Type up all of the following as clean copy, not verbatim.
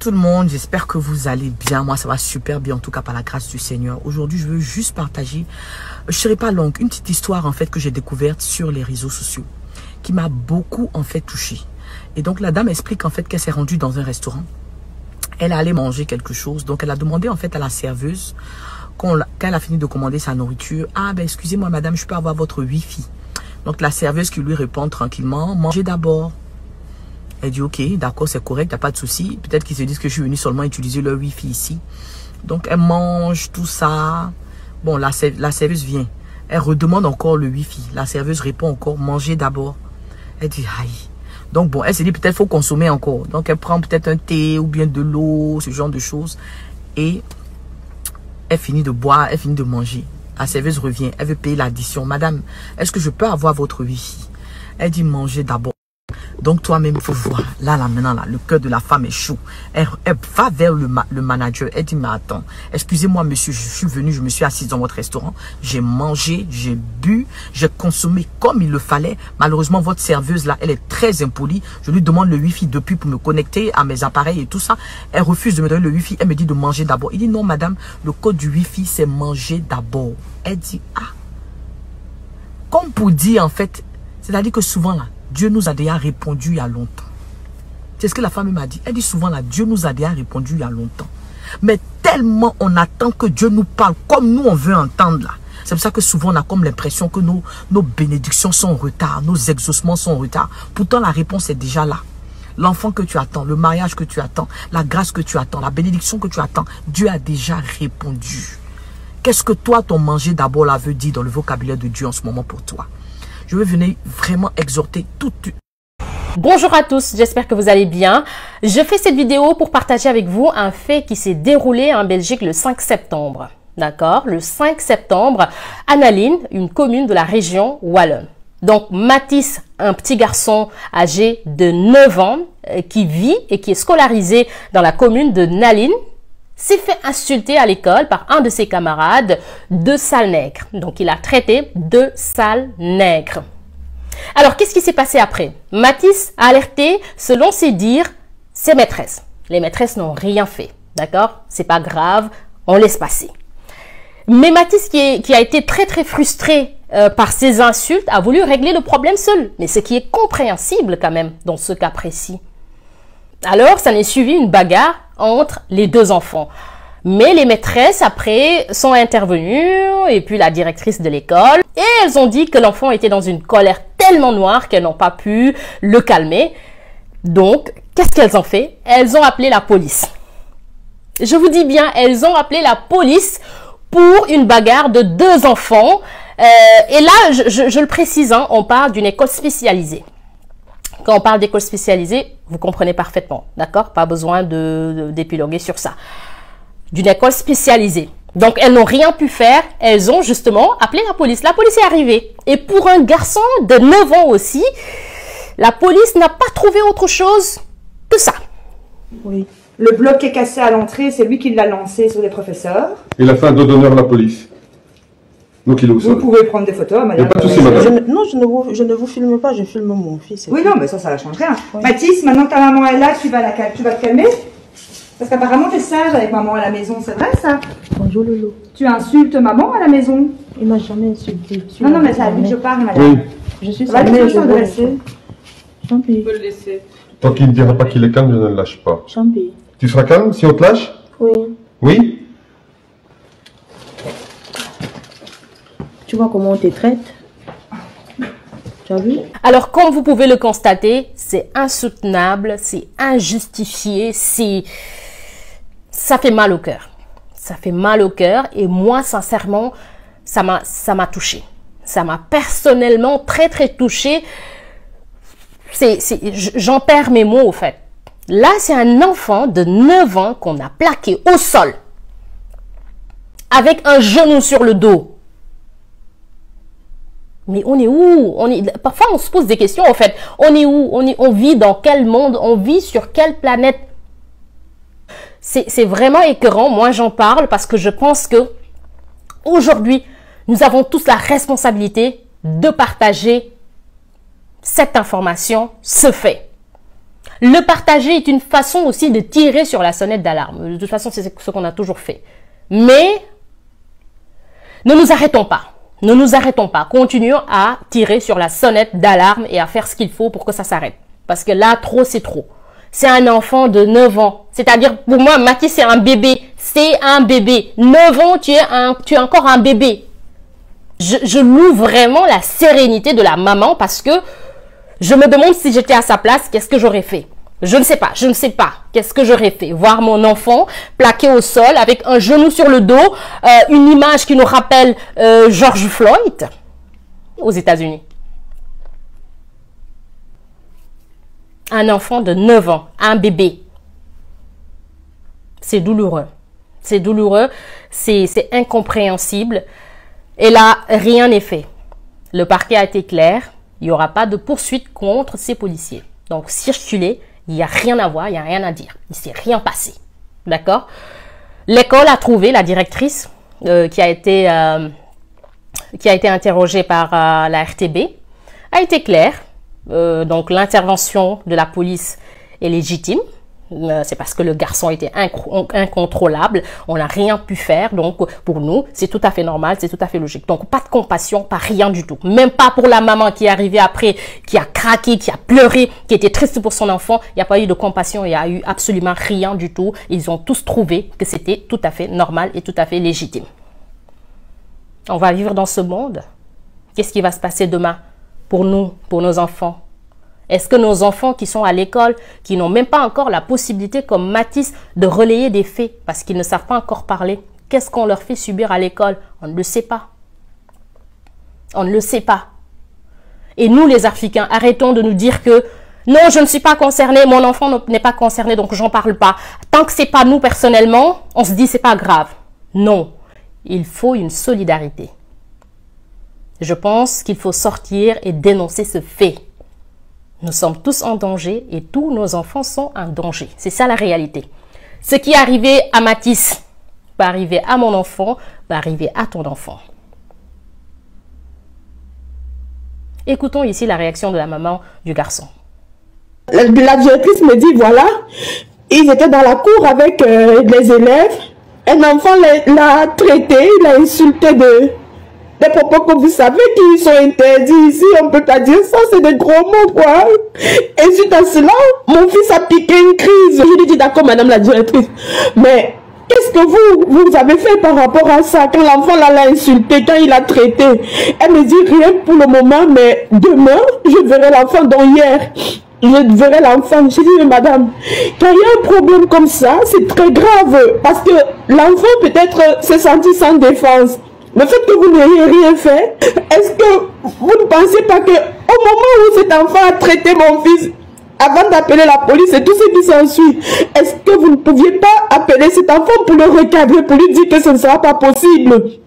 tout le monde, j'espère que vous allez bien. Moi, ça va super bien, en tout cas par la grâce du Seigneur. Aujourd'hui, je veux juste partager, je ne serai pas longue, une petite histoire en fait que j'ai découverte sur les réseaux sociaux qui m'a beaucoup en fait touchée. Et donc, la dame explique en fait qu'elle s'est rendue dans un restaurant. Elle allait manger quelque chose, donc elle a demandé en fait à la serveuse, quand elle a fini de commander sa nourriture, « Ah ben excusez-moi madame, je peux avoir votre Wi-Fi ?» Donc la serveuse qui lui répond tranquillement, « Mangez d'abord. » Elle dit, « Ok, d'accord, c'est correct, il n'y a pas de souci. Peut-être qu'ils se disent que je suis venu seulement utiliser leur Wi-Fi ici. » Donc elle mange tout ça. Bon, la serveuse vient. Elle redemande encore le Wi-Fi. La serveuse répond encore, « Mangez d'abord. » Elle dit, « Aïe. » Donc bon, elle se dit peut-être qu'il faut consommer encore. Donc elle prend peut-être un thé ou bien de l'eau, ce genre de choses. Et elle finit de boire, elle finit de manger. La serveuse revient, elle veut payer l'addition. Madame, est-ce que je peux avoir votre Wi-Fi? Elle dit mangez d'abord. Donc toi-même, il faut voir. Là, maintenant, là, le cœur de la femme est chaud. Elle va vers le manager. Elle dit, mais attends, excusez-moi monsieur, je suis venu, je me suis assise dans votre restaurant. J'ai mangé, j'ai bu, j'ai consommé comme il le fallait. Malheureusement, votre serveuse là, elle est très impolie. Je lui demande le Wi-Fi depuis pour me connecter à mes appareils et tout ça. Elle refuse de me donner le Wi-Fi. Elle me dit de manger d'abord. Il dit, non madame, le code du Wi-Fi, c'est manger d'abord. Elle dit, ah. Comme pour dire en fait, c'est-à-dire que souvent là, Dieu nous a déjà répondu il y a longtemps. C'est ce que la femme m'a dit. Elle dit souvent là, Dieu nous a déjà répondu il y a longtemps. Mais tellement on attend que Dieu nous parle comme nous on veut entendre là. C'est pour ça que souvent on a comme l'impression que nos bénédictions sont en retard, nos exaucements sont en retard. Pourtant la réponse est déjà là. L'enfant que tu attends, le mariage que tu attends, la grâce que tu attends, la bénédiction que tu attends, Dieu a déjà répondu. Qu'est-ce que toi ton manger d'abord là veut dire dans le vocabulaire de Dieu en ce moment pour toi? Je veux venir vraiment exhorter toute... Bonjour à tous, j'espère que vous allez bien. Je fais cette vidéo pour partager avec vous un fait qui s'est déroulé en Belgique le 5 septembre. D'accord? Le 5 septembre, à Nalin, une commune de la région Wallonne. Donc Mathis, un petit garçon âgé de 9 ans qui vit et qui est scolarisé dans la commune de Nalin, s'est fait insulter à l'école par un de ses camarades de sale nègre. Donc, il a traité de sale nègre. Alors, qu'est-ce qui s'est passé après? Mathis a alerté, selon ses dires, ses maîtresses. Les maîtresses n'ont rien fait. D'accord? C'est pas grave, on laisse passer. Mais Mathis, qui a été très frustré par ces insultes, a voulu régler le problème seul. Mais ce qui est compréhensible quand même dans ce cas précis. Alors, ça n'est suivi une bagarre entre les deux enfants. Mais les maîtresses, après, sont intervenues, et puis la directrice de l'école, et elles ont dit que l'enfant était dans une colère tellement noire qu'elles n'ont pas pu le calmer. Donc, qu'est-ce qu'elles ont fait? Elles ont appelé la police. Je vous dis bien, elles ont appelé la police pour une bagarre de deux enfants. Et là, je le précise, hein, on parle d'une école spécialisée. Quand on parle d'école spécialisée, vous comprenez parfaitement, d'accord? Pas besoin d'épiloguer sur ça. D'une école spécialisée. Donc, elles n'ont rien pu faire. Elles ont justement appelé la police. La police est arrivée. Et pour un garçon de 9 ans aussi, la police n'a pas trouvé autre chose que ça. Oui. Le bloc qui est cassé à l'entrée, c'est lui qui l'a lancé sur les professeurs. Il a fait un dos d'honneur à la police. Donc il est au sol. Vous pouvez prendre des photos, madame. Il n'y a pas de souci, madame. Non, je ne vous filme pas, je filme mon fils. Oui, non, mais ça ne change rien. Oui. Mathis, maintenant que ta maman est là, tu vas te calmer? Parce qu'apparemment, tu es sage avec maman à la maison, c'est vrai ça? Bonjour Lolo. Tu insultes maman à la maison? Il m'a jamais insulté. Non, mais c'est à lui que je parle, madame. Oui. Je suis sa mère, je vais laisser. Champi. Tu peux le laisser. Tant qu'il ne dira pas qu'il est calme, je ne le lâche pas. Champi. Tu seras calme si on te lâche? Oui. Oui? Tu vois comment on te traite? Tu as vu? Alors, comme vous pouvez le constater, c'est insoutenable, c'est injustifié, ça fait mal au cœur. Ça fait mal au cœur et moi, sincèrement, ça m'a touché. Ça m'a personnellement très touché. J'en perds mes mots, au fait. Là, c'est un enfant de 9 ans qu'on a plaqué au sol avec un genou sur le dos. Mais on est où? Parfois, on se pose des questions, en fait. On est où? On vit dans quel monde? On vit sur quelle planète? C'est vraiment écœurant. Moi, j'en parle parce que je pense que aujourd'hui, nous avons tous la responsabilité de partager cette information, ce fait. Le partager est une façon aussi de tirer sur la sonnette d'alarme. De toute façon, c'est ce qu'on a toujours fait. Mais ne nous arrêtons pas. Ne nous arrêtons pas. Continuons à tirer sur la sonnette d'alarme et à faire ce qu'il faut pour que ça s'arrête. Parce que là, trop, c'est trop. C'est un enfant de 9 ans. C'est-à-dire, pour moi, Mathis, c'est un bébé. C'est un bébé. 9 ans, tu es encore un bébé. Je loue vraiment la sérénité de la maman parce que je me demande si j'étais à sa place, qu'est-ce que j'aurais fait? Je ne sais pas, qu'est-ce que j'aurais fait? Voir mon enfant plaqué au sol avec un genou sur le dos, une image qui nous rappelle George Floyd aux États-Unis. Un enfant de 9 ans, un bébé. C'est douloureux. C'est douloureux, c'est incompréhensible. Et là, rien n'est fait. Le parquet a été clair. Il n'y aura pas de poursuite contre ces policiers. Donc, circuler, il n'y a rien à voir, il n'y a rien à dire. Il ne s'est rien passé. D'accord? L'école a trouvé la directrice qui a été interrogée par la RTB. A été claire. Donc, l'intervention de la police est légitime. C'est parce que le garçon était incontrôlable. On n'a rien pu faire. Donc, pour nous, c'est tout à fait normal. C'est tout à fait logique. Donc, pas de compassion, pas rien du tout. Même pas pour la maman qui est arrivée après, qui a craqué, qui a pleuré, qui était triste pour son enfant. Il n'y a pas eu de compassion. Il n'y a eu absolument rien du tout. Ils ont tous trouvé que c'était tout à fait normal et tout à fait légitime. On va vivre dans ce monde. Qu'est-ce qui va se passer demain pour nous, pour nos enfants? Est-ce que nos enfants qui sont à l'école, qui n'ont même pas encore la possibilité, comme Mathis, de relayer des faits parce qu'ils ne savent pas encore parler, qu'est-ce qu'on leur fait subir à l'école? On ne le sait pas. On ne le sait pas. Et nous, les Africains, arrêtons de nous dire que non, je ne suis pas concerné, mon enfant n'est pas concerné, donc j'en parle pas. Tant que c'est pas nous personnellement, on se dit c'est pas grave. Non, il faut une solidarité. Je pense qu'il faut sortir et dénoncer ce fait. Nous sommes tous en danger et tous nos enfants sont en danger. C'est ça la réalité. Ce qui est arrivé à Mathis va arriver à mon enfant, va arriver à ton enfant. Écoutons ici la réaction de la maman du garçon. La directrice me dit, voilà, ils étaient dans la cour avec les élèves. Un enfant l'a traité, il l'a insulté des propos que vous savez qui sont interdits ici, on peut pas dire ça, c'est des gros mots quoi. Et suite à cela, mon fils a piqué une crise. Je lui ai dit d'accord madame la directrice, mais qu'est-ce que vous avez fait par rapport à ça quand l'enfant l'a insulté, quand il a traité? Elle me dit rien pour le moment, mais demain, je verrai l'enfant dont hier. Je verrai l'enfant. Je dis, mais madame, quand il y a un problème comme ça, c'est très grave. Parce que l'enfant peut-être s'est senti sans défense. Le fait que vous n'ayez rien fait, est-ce que vous ne pensez pas que au moment où cet enfant a traité mon fils, avant d'appeler la police et tout ce qui s'ensuit, est-ce que vous ne pouviez pas appeler cet enfant pour le recadrer, pour lui dire que ce ne sera pas possible?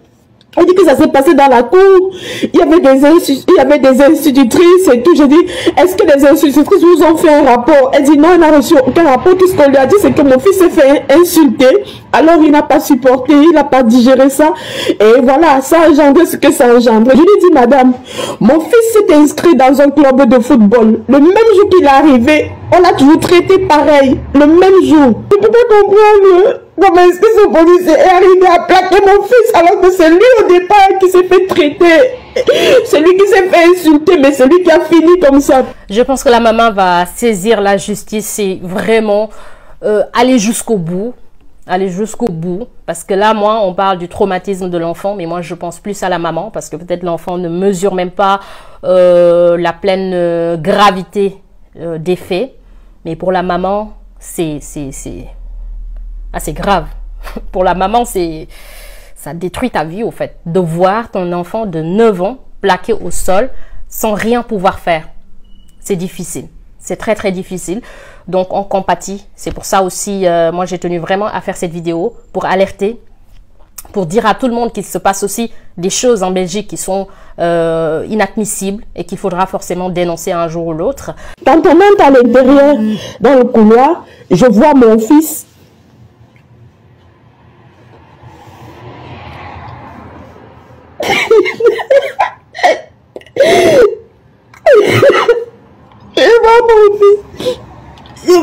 On dit que ça s'est passé dans la cour, il y avait des institutrices et tout. Je dis, est-ce que les institutrices vous ont fait un rapport? Elle dit non, elle n'a reçu aucun rapport. Tout ce qu'on lui a dit, c'est que mon fils s'est fait insulter. Alors il n'a pas supporté, il n'a pas digéré ça. Et voilà, ça a engendré ce que ça a engendré. Je lui dis, madame, mon fils s'est inscrit dans un club de football. Le même jour qu'il est arrivé, on l'a toujours traité pareil. Le même jour. Je peux pas comprendre. Comment est-ce que ce policier est arrivé à plaquer mon fils alors que c'est lui au départ qui s'est fait traiter? C'est lui qui s'est fait insulter, mais c'est lui qui a fini comme ça. Je pense que la maman va saisir la justice et vraiment aller jusqu'au bout. Aller jusqu'au bout. Parce que là, moi, on parle du traumatisme de l'enfant, mais moi, je pense plus à la maman parce que peut-être l'enfant ne mesure même pas la pleine gravité des faits. Mais pour la maman, c'est assez grave. Pour la maman, ça détruit ta vie, au fait. De voir ton enfant de 9 ans plaqué au sol sans rien pouvoir faire. C'est difficile. C'est très, très difficile. Donc, on compatit. C'est pour ça aussi, moi, j'ai tenu vraiment à faire cette vidéo pour alerter, pour dire à tout le monde qu'il se passe aussi des choses en Belgique qui sont inadmissibles et qu'il faudra forcément dénoncer un jour ou l'autre. Quand on entre à l'intérieur, dans le couloir, je vois mon fils. Je vois mon fils. Il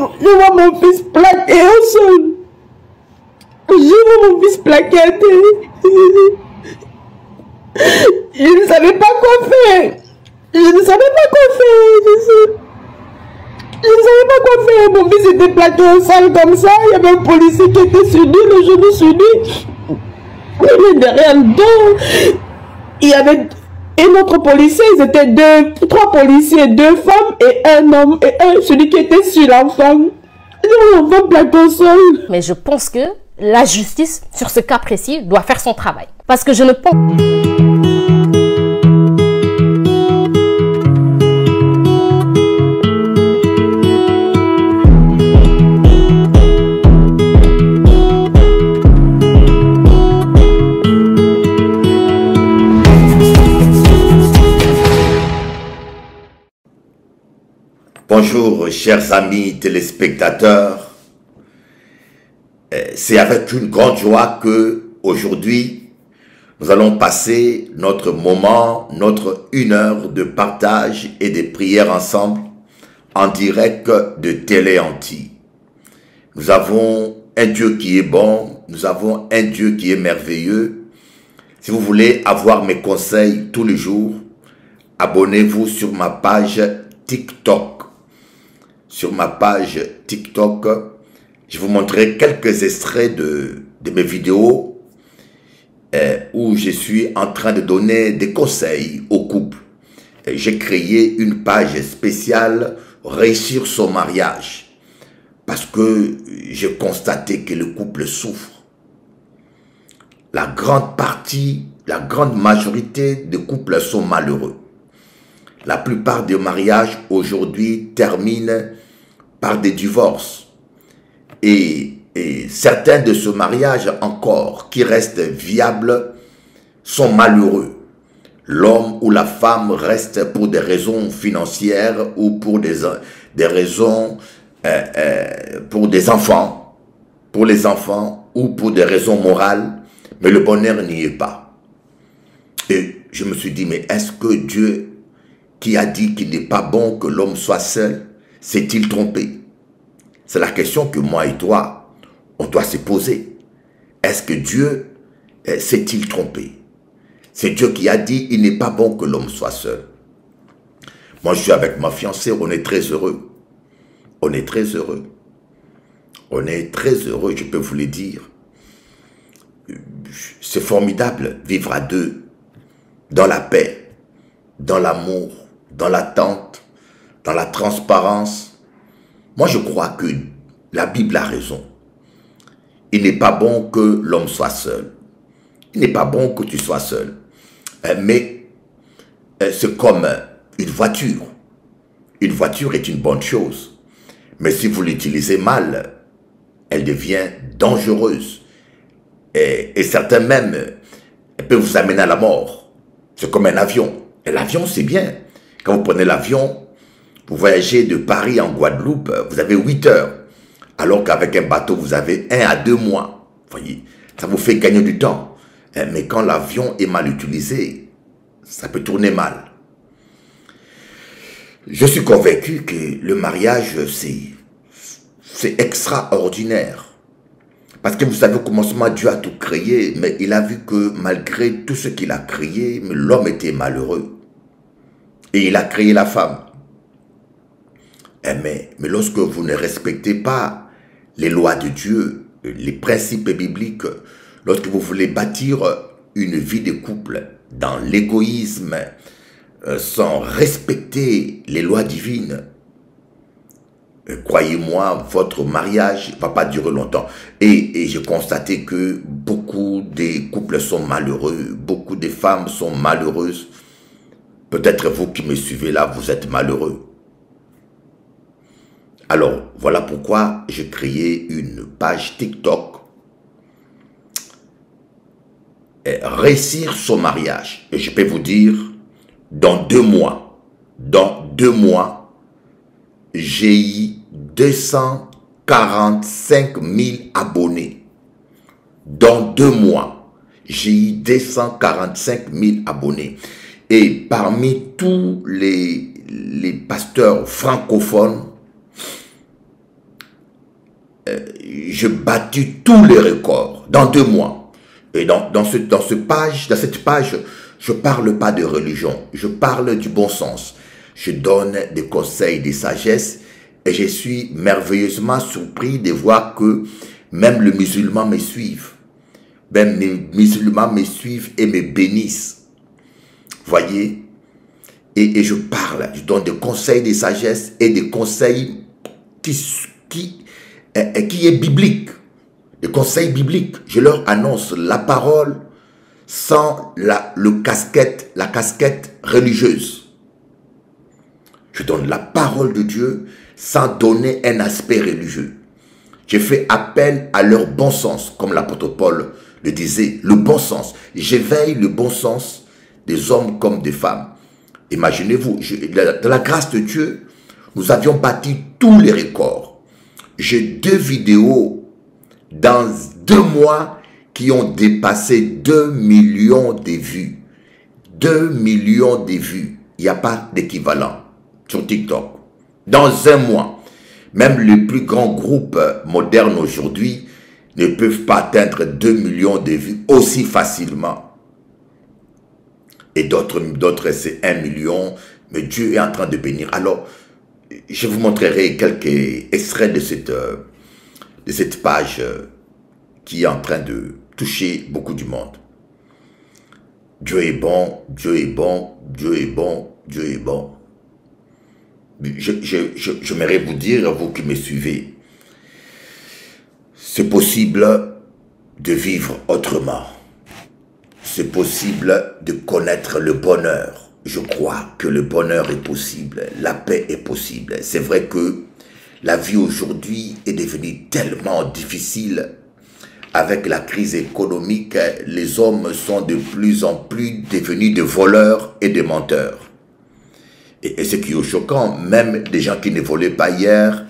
plaquettes. Je ne savais pas quoi faire. Je ne savais pas quoi faire. Je ne savais pas quoi faire. Mon fils était plaqué au sol comme ça. Il y avait un policier qui était sur lui, le genou sur lui. Il est derrière le dos. Il y avait un autre policier. Ils étaient trois policiers, deux femmes et un homme. Et celui qui était sur l'enfant. L'enfant plaqué au sol. Mais je pense que la justice, sur ce cas précis, doit faire son travail. Parce que je ne pense... Bonjour chers amis téléspectateurs, c'est avec une grande joie que aujourd'hui nous allons passer notre moment, notre 1 heure de partage et de prières ensemble en direct de Télé Anti. Nous avons un Dieu qui est bon, nous avons un Dieu qui est merveilleux. Si vous voulez avoir mes conseils tous les jours, abonnez-vous sur ma page TikTok. Sur ma page TikTok, je vous montrerai quelques extraits de mes vidéos où je suis en train de donner des conseils aux couples. J'ai créé une page spéciale « Réussir son mariage » parce que j'ai constaté que le couple souffre. La grande partie, la grande majorité des couples sont malheureux. La plupart des mariages aujourd'hui terminent par des divorces. Et certains de ce mariage encore qui restent viables sont malheureux. L'homme ou la femme reste pour des raisons financières ou pour des raisons pour des enfants, pour les enfants ou pour des raisons morales, mais le bonheur n'y est pas. Et je me suis dit, mais est-ce que Dieu qui a dit qu'il n'est pas bon que l'homme soit seul, s'est-il trompé? C'est la question que moi et toi, on doit se poser. Est-ce que Dieu s'est-il trompé? C'est Dieu qui a dit, il n'est pas bon que l'homme soit seul. Moi, je suis avec ma fiancée, on est très heureux. On est très heureux. On est très heureux, je peux vous le dire. C'est formidable, vivre à deux, dans la paix, dans l'amour, dans l'attente, dans la transparence. Moi, je crois que la Bible a raison. Il n'est pas bon que l'homme soit seul. Il n'est pas bon que tu sois seul. Mais c'est comme une voiture. Une voiture est une bonne chose. Mais si vous l'utilisez mal, elle devient dangereuse. Et certains même, elle peut vous amener à la mort. C'est comme un avion. Et l'avion, c'est bien. Quand vous prenez l'avion, vous voyagez de Paris en Guadeloupe, vous avez 8 heures. Alors qu'avec un bateau, vous avez 1 à 2 mois. Vous voyez, ça vous fait gagner du temps. Mais quand l'avion est mal utilisé, ça peut tourner mal. Je suis convaincu que le mariage, c'est extraordinaire. Parce que vous savez, au commencement, Dieu a tout créé, mais il a vu que malgré tout ce qu'il a créé, l'homme était malheureux. Et il a créé la femme. Mais lorsque vous ne respectez pas les lois de Dieu, les principes bibliques, lorsque vous voulez bâtir une vie de couple dans l'égoïsme, sans respecter les lois divines, croyez-moi, votre mariage ne va pas durer longtemps. Et j'ai constaté que beaucoup des couples sont malheureux, beaucoup de femmes sont malheureuses. Peut-être vous qui me suivez là, vous êtes malheureux. Alors, voilà pourquoi j'ai créé une page TikTok. Réussir son mariage. Et je peux vous dire, dans 2 mois, j'ai eu 245 000 abonnés. Dans 2 mois, j'ai eu 245 000 abonnés. Et parmi tous les pasteurs francophones, j'ai battu tous les records dans 2 mois. Et dans cette page, je ne parle pas de religion, je parle du bon sens. Je donne des conseils de sagesse et je suis merveilleusement surpris de voir que même les musulmans me suivent. Même les musulmans me suivent et me bénissent. Voyez? Et je parle, je donne des conseils de sagesse et des conseils qui est biblique. Des conseils bibliques. Je leur annonce la parole sans la casquette religieuse. Je donne la parole de Dieu sans donner un aspect religieux. Je fais appel à leur bon sens, comme l'apôtre Paul le disait, le bon sens. J'éveille le bon sens des hommes comme des femmes. Imaginez-vous, dans la grâce de Dieu, nous avions battu tous les records. J'ai 2 vidéos dans 2 mois qui ont dépassé 2 millions de vues. 2 millions de vues. Il n'y a pas d'équivalent sur TikTok. Dans un mois, même les plus grands groupes modernes aujourd'hui ne peuvent pas atteindre 2 millions de vues aussi facilement. Et d'autres c'est 1 million, mais Dieu est en train de bénir. Alors, je vous montrerai quelques extraits de cette page qui est en train de toucher beaucoup du monde. Dieu est bon, Dieu est bon, Dieu est bon, Dieu est bon. J'aimerais vous dire, vous qui me suivez, c'est possible de vivre autrement. C'est possible de connaître le bonheur. Je crois que le bonheur est possible, la paix est possible. C'est vrai que la vie aujourd'hui est devenue tellement difficile. Avec la crise économique, les hommes sont de plus en plus devenus des voleurs et des menteurs. Et ce qui est choquant, même des gens qui ne volaient pas hier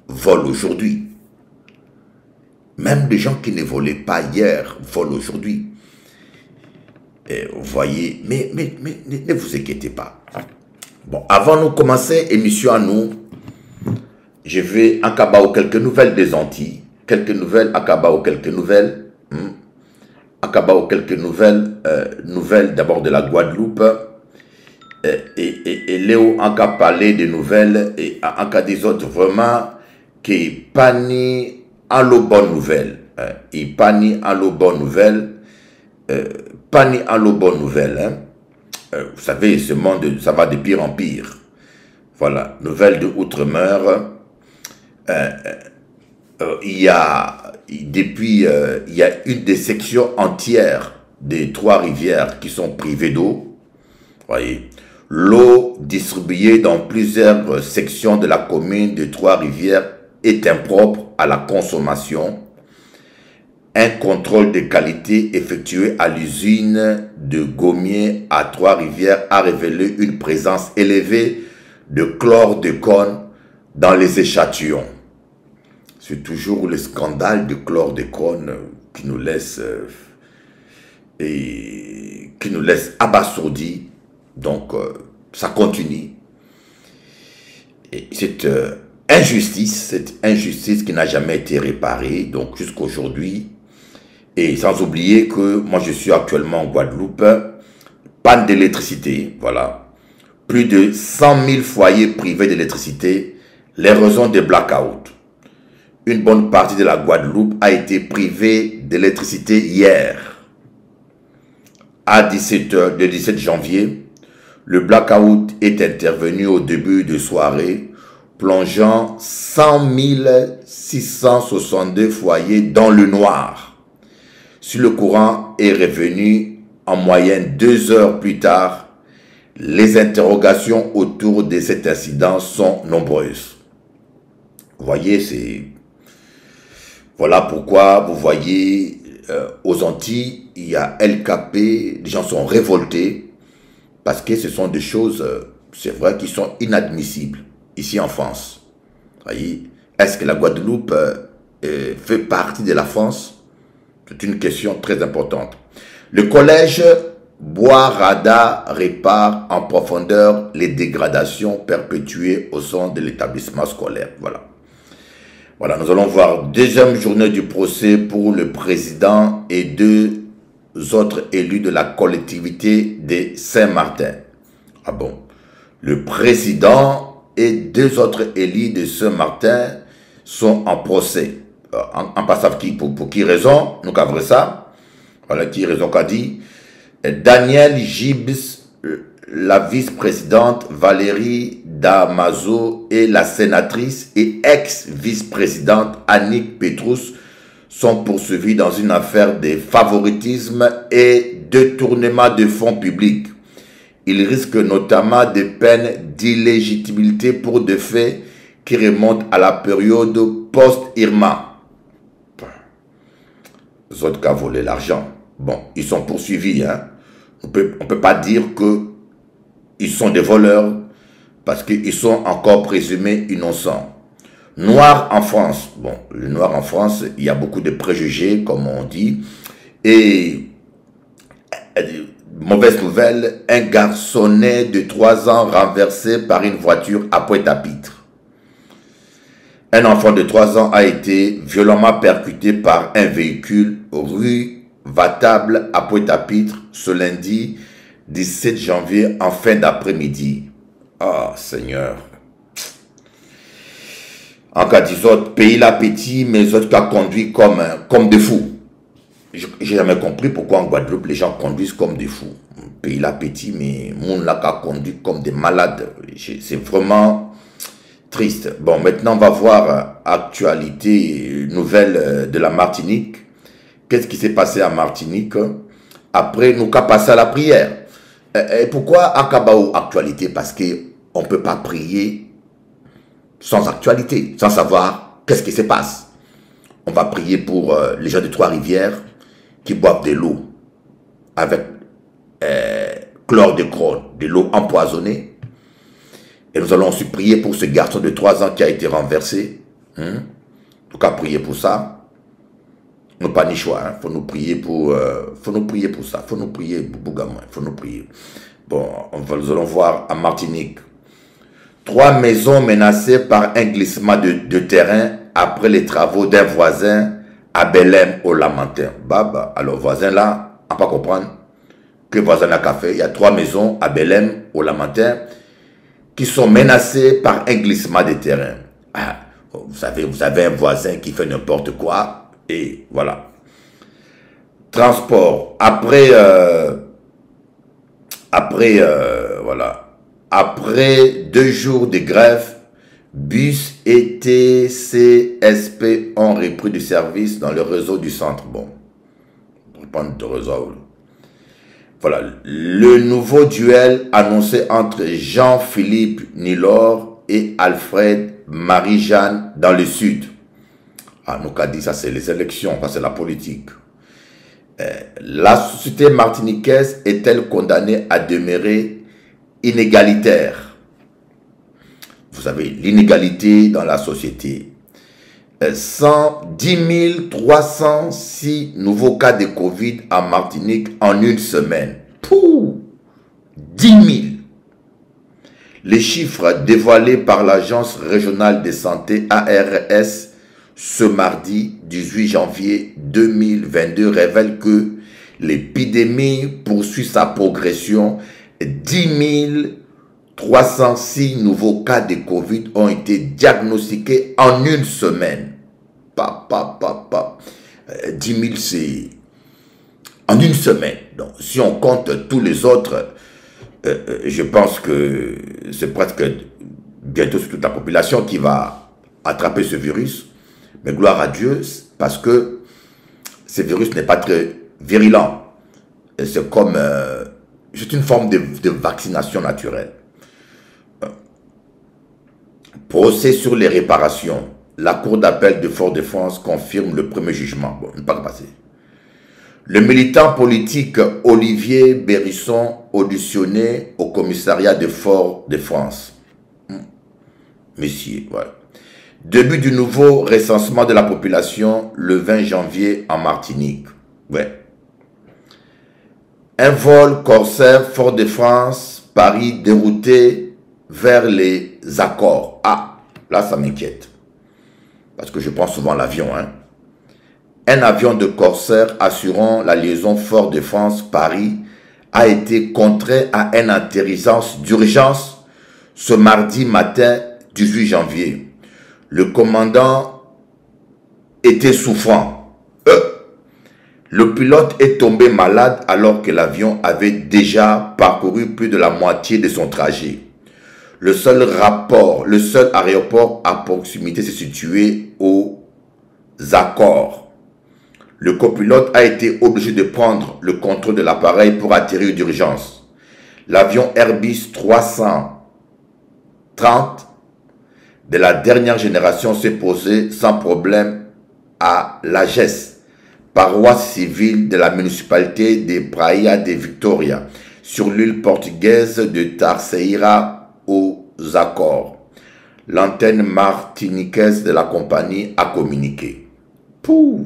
volent aujourd'hui. Même des gens qui ne volaient pas hier volent aujourd'hui. Vous voyez, mais ne vous inquiétez pas. Bon, avant de commencer l'émission à nous, je vais en Kabao quelques nouvelles des Antilles. Quelques nouvelles, à Kabao quelques nouvelles. À Kabao quelques nouvelles. Nouvelles d'abord de la Guadeloupe. Et Léo en cas parler de nouvelles et en cas des autres vraiment qui pas ni en l'eau bonne nouvelle. Il pas ni en l'eau bonne nouvelle. Pas ni en l'eau bonne nouvelle. Vous savez, ce monde, ça va de pire en pire. Voilà, nouvelle de Outre-mer. Il y a une des sections entières des Trois-Rivières qui sont privées d'eau. Voyez, l'eau distribuée dans plusieurs sections de la commune de Trois-Rivières est impropre à la consommation. Un contrôle de qualité effectué à l'usine de Gommiers à Trois-Rivières a révélé une présence élevée de chlordécone dans les échantillons. C'est toujours le scandale de chlordécone qui nous laisse abasourdis. Donc, ça continue. Et cette injustice qui n'a jamais été réparée, donc jusqu'à aujourd'hui. Et sans oublier que moi, je suis actuellement en Guadeloupe, panne d'électricité, voilà. Plus de 100 000 foyers privés d'électricité, les raisons des blackouts. Une bonne partie de la Guadeloupe a été privée d'électricité hier. À 17h, le 17 janvier, le blackout est intervenu au début de soirée, plongeant 100 662 foyers dans le noir. Si le courant est revenu en moyenne 2 heures plus tard, les interrogations autour de cet incident sont nombreuses. Vous voyez, voilà pourquoi vous voyez aux Antilles, il y a LKP, les gens sont révoltés parce que ce sont des choses, c'est vrai, qui sont inadmissibles ici en France. Vous voyez, est-ce que la Guadeloupe fait partie de la France? C'est une question très importante. Le collège Bois-Rada répare en profondeur les dégradations perpétuées au sein de l'établissement scolaire. Voilà. Voilà, nous allons voir deuxième journée du procès pour le président et 2 autres élus de la collectivité de Saint-Martin. Ah bon? Le président et 2 autres élus de Saint-Martin sont en procès. En passant pour qui raison? Nous avons ça. Voilà qui raison qu'a dit. Daniel Gibbs, la vice-présidente Valérie Damaso et la sénatrice et ex-vice-présidente Annick Petrus sont poursuivis dans une affaire de favoritisme et détournement de fonds publics. Ils risquent notamment des peines d'illégitimité pour des faits qui remontent à la période post-Irma. Les autres qui ont volé l'argent. Bon, ils sont poursuivis. Hein. On peut pas dire qu'ils sont des voleurs parce qu'ils sont encore présumés innocents. Noir en France. Bon, le noir en France, il y a beaucoup de préjugés, comme on dit. Et mauvaise nouvelle, un garçonnet de 3 ans renversé par une voiture à Pointe-à-Pitre. Un enfant de 3 ans a été violemment percuté par un véhicule rue Vatable à Pointe-à-Pitre ce lundi 17 janvier en fin d'après-midi. Ah, Seigneur. En cas des autres, pays l'appétit, mais les autres qui ont conduit comme des fous. J'ai jamais compris pourquoi en Guadeloupe, les gens conduisent comme des fous. Pays l'appétit, mais monde là qui a conduit comme des malades. C'est vraiment triste. Bon, maintenant, on va voir actualité nouvelle de la Martinique. Qu'est-ce qui s'est passé à Martinique? Après, nous avons passé à la prière. Et pourquoi Akabaou actualité? Parce qu'on ne peut pas prier sans actualité, sans savoir qu'est-ce qui se passe. On va prier pour les gens de Trois-Rivières qui boivent de l'eau avec chlordécone, de l'eau empoisonnée. Et nous allons aussi prier pour ce garçon de 3 ans qui a été renversé. En tout cas, prier pour ça. Nous pas ni choix. Faut nous prier pour ça. Faut nous prier pour Bougamouin. Faut nous prier. Bon, nous allons voir à Martinique. 3 maisons menacées par un glissement de terrain après les travaux d'un voisin à Belém au Lamentin. Baba, alors voisin là, on pas comprendre que voisin a café. Il y a 3 maisons à Belém au Lamentin qui sont menacées par un glissement de terrain. Ah, vous savez, vous avez un voisin qui fait n'importe quoi et voilà. Transport. Après, voilà. Après 2 jours de grève, bus et TCSP ont repris du service dans le réseau du centre. Bon, reprendre de réseau. Voilà, le nouveau duel annoncé entre Jean-Philippe Nilor et Alfred Marie-Jeanne dans le sud. Ah, nous qu'a dit ça, c'est les élections, ça c'est la politique. La société martiniquaise est-elle condamnée à demeurer inégalitaire? Vous savez, l'inégalité dans la société. 10 306 nouveaux cas de Covid en Martinique en une semaine. Pouh! 10 000. Les chiffres dévoilés par l'Agence régionale de santé ARS ce mardi 18 janvier 2022 révèlent que l'épidémie poursuit sa progression. 10 306 nouveaux cas de Covid ont été diagnostiqués en une semaine. 10 000, c'est en une semaine. Donc, si on compte tous les autres, je pense que c'est presque bientôt toute la population qui va attraper ce virus. Mais gloire à Dieu, parce que ce virus n'est pas très virulent. C'est comme... c'est une forme de vaccination naturelle. Procès sur les réparations. La Cour d'appel de Fort-de-France confirme le premier jugement. Bon, ne pas passer. Le militant politique Olivier Bérisson auditionné au commissariat de Fort-de-France. Messieurs, voilà. Début du nouveau recensement de la population le 20 janvier en Martinique. Ouais. Un vol Corsair Fort-de-France, Paris dérouté vers les accords. Ah, là ça m'inquiète. Parce que je prends souvent l'avion. Hein. un avion de corsaires assurant la liaison Fort-de-France-Paris a été contraint à une atterrissage d'urgence ce mardi matin 18 janvier. Le commandant était souffrant. Le pilote est tombé malade alors que l'avion avait déjà parcouru plus de la moitié de son trajet. Le seul aéroport à proximité se situait aux Accords. Le copilote a été obligé de prendre le contrôle de l'appareil pour atterrir d'urgence. L'avion Airbus 330 de la dernière génération s'est posé sans problème à l'AGES, paroisse civile de la municipalité de Praia de Victoria, sur l'île portugaise de Terceira aux Accords. L'antenne martiniquaise de la compagnie a communiqué. Pouf!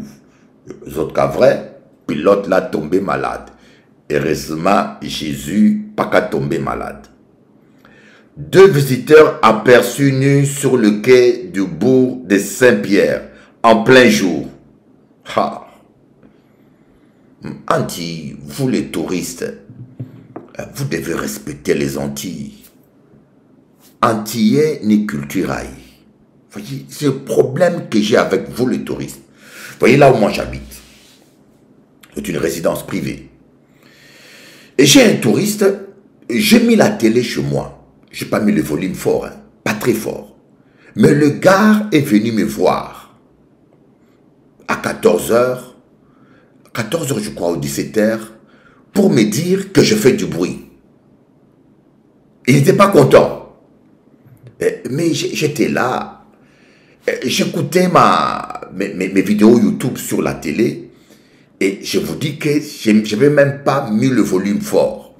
Les autres cas vrai, pilote l'a tombé malade. Heureusement, Jésus pas qu'à tomber malade. 2 visiteurs aperçus nus sur le quai du bourg de Saint-Pierre en plein jour. Ha! Antilles, vous les touristes, vous devez respecter les Antilles. Antillais ni culturaille. Voyez, c'est le problème que j'ai avec vous les touristes. Voyez là où moi j'habite. C'est une résidence privée. Et j'ai un touriste, j'ai mis la télé chez moi. J'ai pas mis le volume fort, hein, pas très fort. Mais le gars est venu me voir à 14h, je crois, ou 17h, pour me dire que je fais du bruit. Il n'était pas content. Mais j'étais là, j'écoutais mes vidéos YouTube sur la télé et je vous dis que je n'avais même pas mis le volume fort.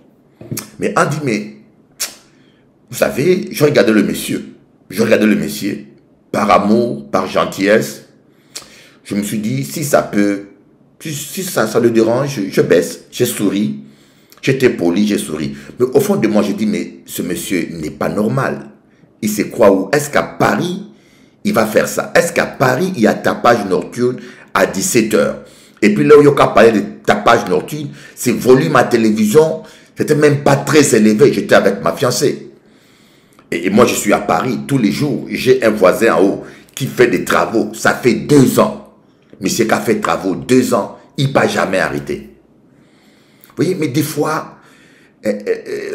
Mais on dit, mais vous savez, je regardais le monsieur, par amour, par gentillesse. Je me suis dit, si ça peut, si ça le dérange, je baisse, j'ai souri, j'étais poli, j'ai souri. Mais au fond de moi, je dis, mais ce monsieur n'est pas normal. Il se croit où? Est-ce qu'à Paris, il va faire ça? Est-ce qu'à Paris, il y a tapage nocturne à 17h? Et puis là où il y a parlé de tapage nocturne, c'est volume à télévision, c'était même pas très élevé. J'étais avec ma fiancée. Et moi, je suis à Paris tous les jours. J'ai un voisin en haut qui fait des travaux. Ça fait 2 ans. Monsieur qui a fait travaux 2 ans, il n'a jamais arrêté. Vous voyez, mais des fois,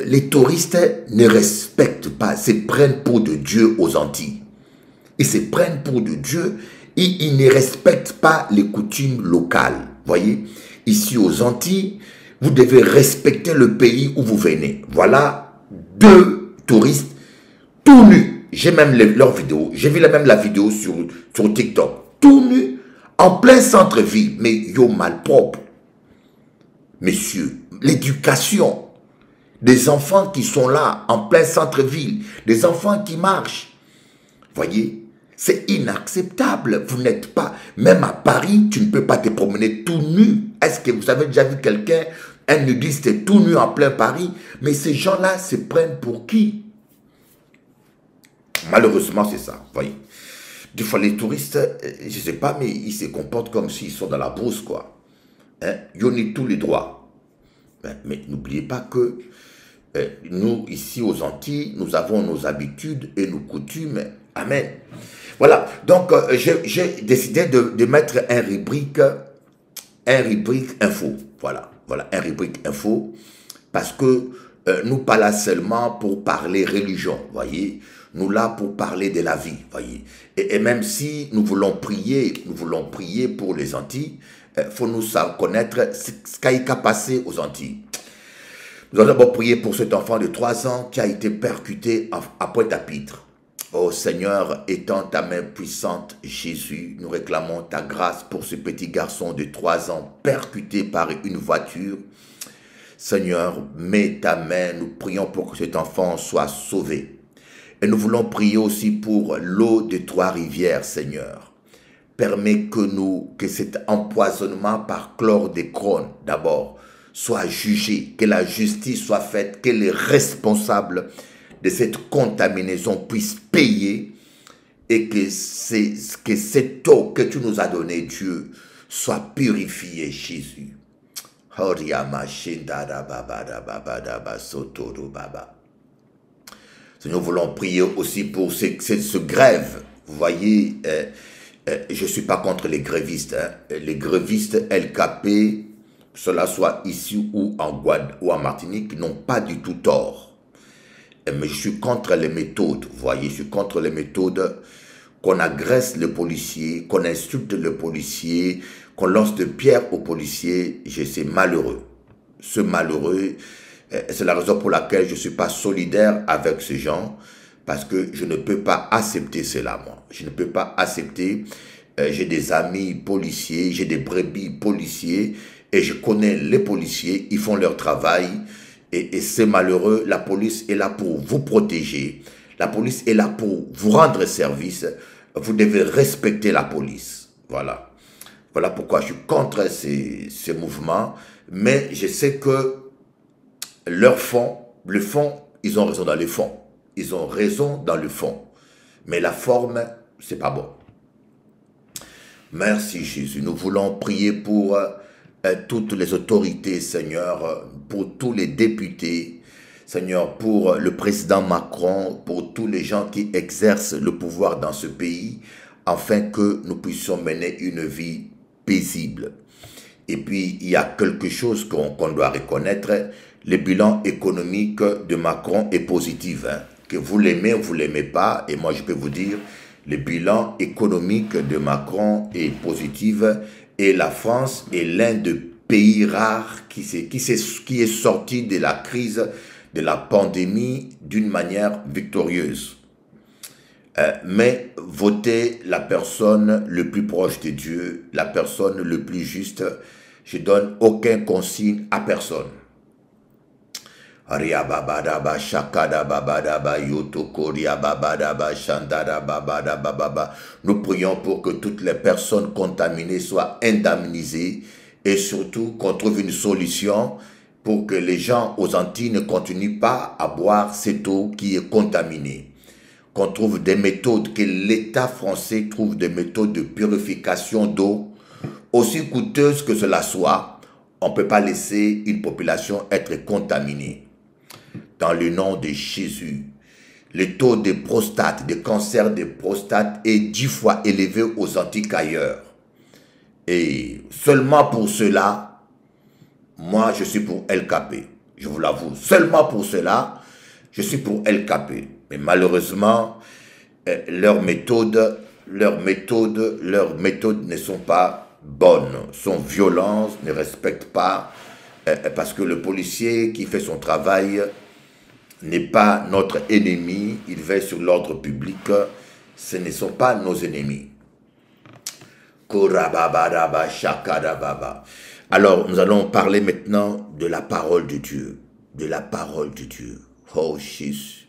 les touristes ne respectent pas, se prennent pour de Dieu aux Antilles. Ils se prennent pour de Dieu et ils ne respectent pas les coutumes locales. Voyez, ici aux Antilles, vous devez respecter le pays où vous venez. Voilà 2 touristes tout nus. J'ai même leur vidéo. J'ai vu même la vidéo sur TikTok. Tout nus en plein centre-ville. Mais yo malpropre. Messieurs, l'éducation des enfants qui sont là, en plein centre-ville, des enfants qui marchent. Voyez, c'est inacceptable. Vous n'êtes pas, même à Paris, tu ne peux pas te promener tout nu. Est-ce que vous avez déjà vu quelqu'un, un nudiste tout nu en plein Paris? Mais ces gens-là se prennent pour qui? Malheureusement, c'est ça, voyez. Des fois, les touristes, je ne sais pas, mais ils se comportent comme s'ils sont dans la brousse, quoi. Hein? Ils ont tous les droits. Mais n'oubliez pas que nous, ici aux Antilles, nous avons nos habitudes et nos coutumes. Amen. Voilà. Donc, j'ai décidé de mettre un rubrique info. Voilà, un rubrique info. Parce que nous pas là seulement pour parler religion, voyez. Nous là pour parler de la vie, voyez. Et même si nous voulons prier pour les Antilles, faut nous connaître ce qui a passé aux Antilles. Nous allons d'abord prier pour cet enfant de 3 ans qui a été percuté à Pointe-à-Pitre. Oh Seigneur, étends ta main puissante, Jésus, nous réclamons ta grâce pour ce petit garçon de 3 ans percuté par une voiture. Seigneur, mets ta main, nous prions pour que cet enfant soit sauvé. Et nous voulons prier aussi pour l'eau de Trois-Rivières, Seigneur. Permets que cet empoisonnement par chlordécone, d'abord, soit jugé, que la justice soit faite, que les responsables de cette contaminaison puissent payer et que cette eau que tu nous as donnée, Dieu, Sois purifié, Jésus. Seigneur, nous voulons prier aussi pour ce grève. Vous voyez, je ne suis pas contre les grévistes. Les grévistes LKP, cela soit ici ou en Guadeloupe ou en Martinique, n'ont pas du tout tort. Mais je suis contre les méthodes. Vous voyez, je suis contre les méthodes qu'on agresse le policier, qu'on insulte le policier, qu'on lance de pierres au policier. C'est malheureux. Ce malheureux, c'est la raison pour laquelle je ne suis pas solidaire avec ces gens, parce que je ne peux pas accepter cela, moi. Je ne peux pas accepter. J'ai des amis policiers, j'ai des brebis policiers, et je connais les policiers, ils font leur travail, et c'est malheureux. La police est là pour vous protéger. La police est là pour vous rendre service. Vous devez respecter la police. Voilà. Voilà pourquoi je suis contre ces mouvements. Mais je sais que leur fond, le fond, ils ont raison dans le fond. Ils ont raison dans le fond. Mais la forme, c'est pas bon. Merci Jésus. Nous voulons prier pour toutes les autorités, Seigneur, pour tous les députés, Seigneur, pour le président Macron, pour tous les gens qui exercent le pouvoir dans ce pays, afin que nous puissions mener une vie paisible. Et puis, il y a quelque chose qu'on doit reconnaître, le bilan économique de Macron est positif. Hein. Que vous l'aimez ou vous ne l'aimez pas, et moi je peux vous dire, le bilan économique de Macron est positif, et la France est l'un des pays rares qui est sorti de la crise de la pandémie d'une manière victorieuse. Mais votez la personne le plus proche de Dieu, la personne le plus juste. Je ne donne aucun consigne à personne. Nous prions pour que toutes les personnes contaminées soient indemnisées et surtout qu'on trouve une solution pour que les gens aux Antilles ne continuent pas à boire cette eau qui est contaminée. Qu'on trouve des méthodes, que l'État français trouve des méthodes de purification d'eau, aussi coûteuses que cela soit, on ne peut pas laisser une population être contaminée. Dans le nom de Jésus, le taux de prostate, de cancer de prostate est 10 fois élevé aux Antilles qu'ailleurs. Et seulement pour cela, moi je suis pour LKP. Je vous l'avoue, seulement pour cela, je suis pour LKP. Mais malheureusement, leurs méthodes ne sont pas bonnes, sont violentes, ne respectent pas, parce que le policier qui fait son travail n'est pas notre ennemi, il veille sur l'ordre public, ce ne sont pas nos ennemis. Alors, nous allons parler maintenant de la parole de Dieu, de la parole de Dieu. Oh Jésus.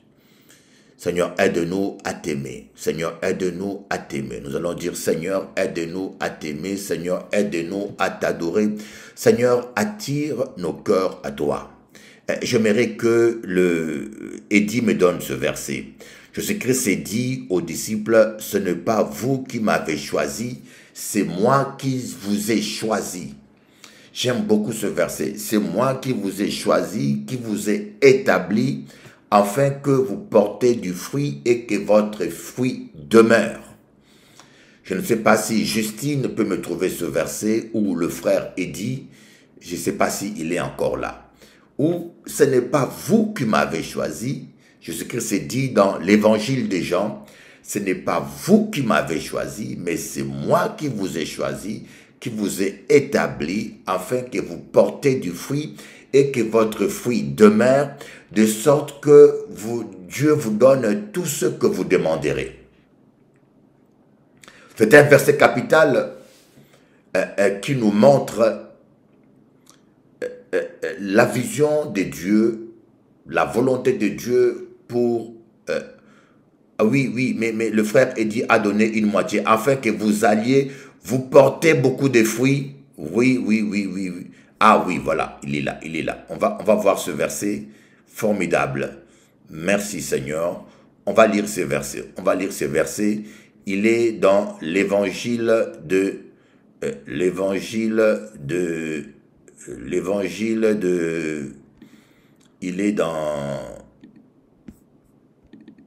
Seigneur, aide-nous à t'aimer. Seigneur, aide-nous à t'aimer. Nous allons dire, Seigneur, aide-nous à t'aimer. Seigneur, aide-nous à t'adorer. Seigneur, attire nos cœurs à toi. J'aimerais que Eddie me donne ce verset. Jésus-Christ s'est dit aux disciples, ce n'est pas vous qui m'avez choisi, c'est moi qui vous ai choisi. J'aime beaucoup ce verset. C'est moi qui vous ai choisi, qui vous ai établi, afin que vous portez du fruit et que votre fruit demeure. Je ne sais pas si Justine peut me trouver ce verset, ou le frère Eddie, je ne sais pas s'il est encore là. Ou ce n'est pas vous qui m'avez choisi, Jésus-Christ s'est dit dans l'évangile de Jean, ce n'est pas vous qui m'avez choisi, mais c'est moi qui vous ai choisi, qui vous ai établi, afin que vous portez du fruit et que votre fruit demeure, de sorte que Dieu vous donne tout ce que vous demanderez. C'est un verset capital qui nous montre la vision de Dieu, la volonté de Dieu pour... oui, mais le frère Eddie a donné une moitié, afin que vous alliez vous porter beaucoup de fruits. Oui. Ah oui, voilà, il est là. On va voir ce verset formidable. Merci Seigneur. On va lire ce verset. Il est dans l'évangile de l'évangile de... Il est dans...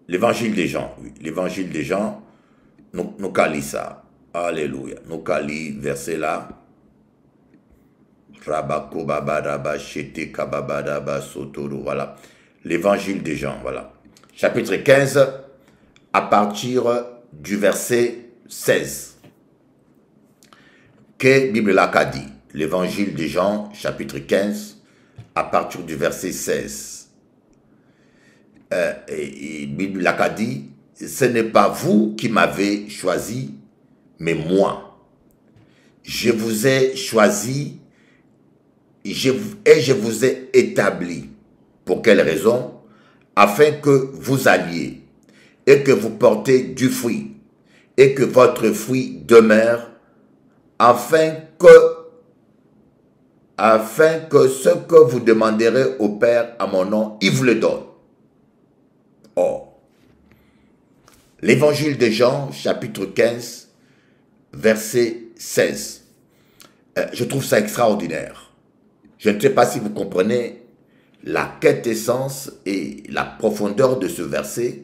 L'évangile des Jean, oui. L'évangile des Jean, nous cali ça. Alléluia. Nous cali verset là. Voilà. L'évangile des Jean, voilà. Chapitre 15, à partir du verset 16. Que Bible là qu'a dit? L'évangile des Jean, chapitre 15, à partir du verset 16. Bible là qu'a dit, ce n'est pas vous qui m'avez choisi, mais moi. Je vous ai choisi et je vous ai établi. Pour quelle raison? Afin que vous alliez et que vous portez du fruit et que votre fruit demeure, afin que ce que vous demanderez au Père à mon nom, il vous le donne. Or, l'évangile de Jean, chapitre 15, verset 16. Je trouve ça extraordinaire. Je ne sais pas si vous comprenez la quintessence et la profondeur de ce verset,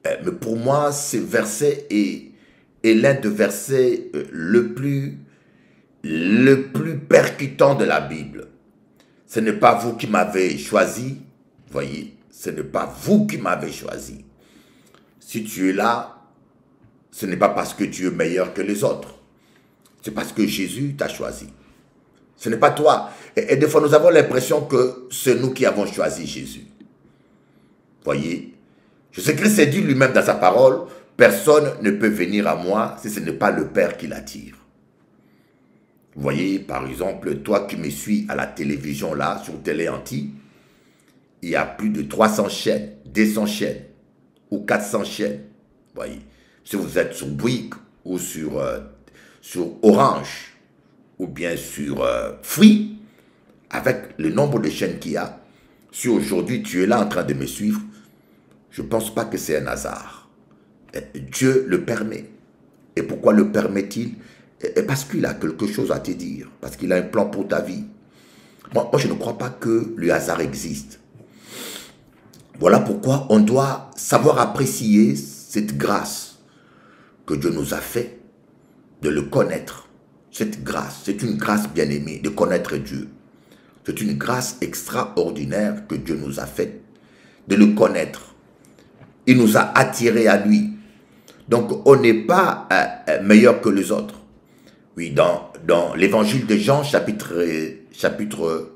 mais pour moi, ce verset est l'un des versets le plus percutant de la Bible. Ce n'est pas vous qui m'avez choisi, voyez, ce n'est pas vous qui m'avez choisi. Si tu es là, ce n'est pas parce que tu es meilleur que les autres. C'est parce que Jésus t'a choisi. Ce n'est pas toi. Et des fois, nous avons l'impression que c'est nous qui avons choisi Jésus. Voyez, Jésus-Christ s'est dit lui-même dans sa parole, personne ne peut venir à moi si ce n'est pas le Père qui l'attire. Vous voyez, par exemple, toi qui me suis à la télévision là, sur Télé Anti, il y a plus de 300 chaînes, 200 chaînes ou 400 chaînes. Vous voyez, si vous êtes sur Bouygues ou sur Orange ou bien sur Free, avec le nombre de chaînes qu'il y a, si aujourd'hui tu es là en train de me suivre, je ne pense pas que c'est un hasard. Dieu le permet. Et pourquoi le permet-il? Parce qu'il a quelque chose à te dire, parce qu'il a un plan pour ta vie. Moi, je ne crois pas que le hasard existe. Voilà pourquoi on doit savoir apprécier cette grâce que Dieu nous a fait, de le connaître. Cette grâce, c'est une grâce bien-aimée, de connaître Dieu. C'est une grâce extraordinaire que Dieu nous a faite, de le connaître. Il nous a attirés à lui. Donc, on n'est pas meilleur que les autres. Oui, dans l'évangile de Jean, chapitre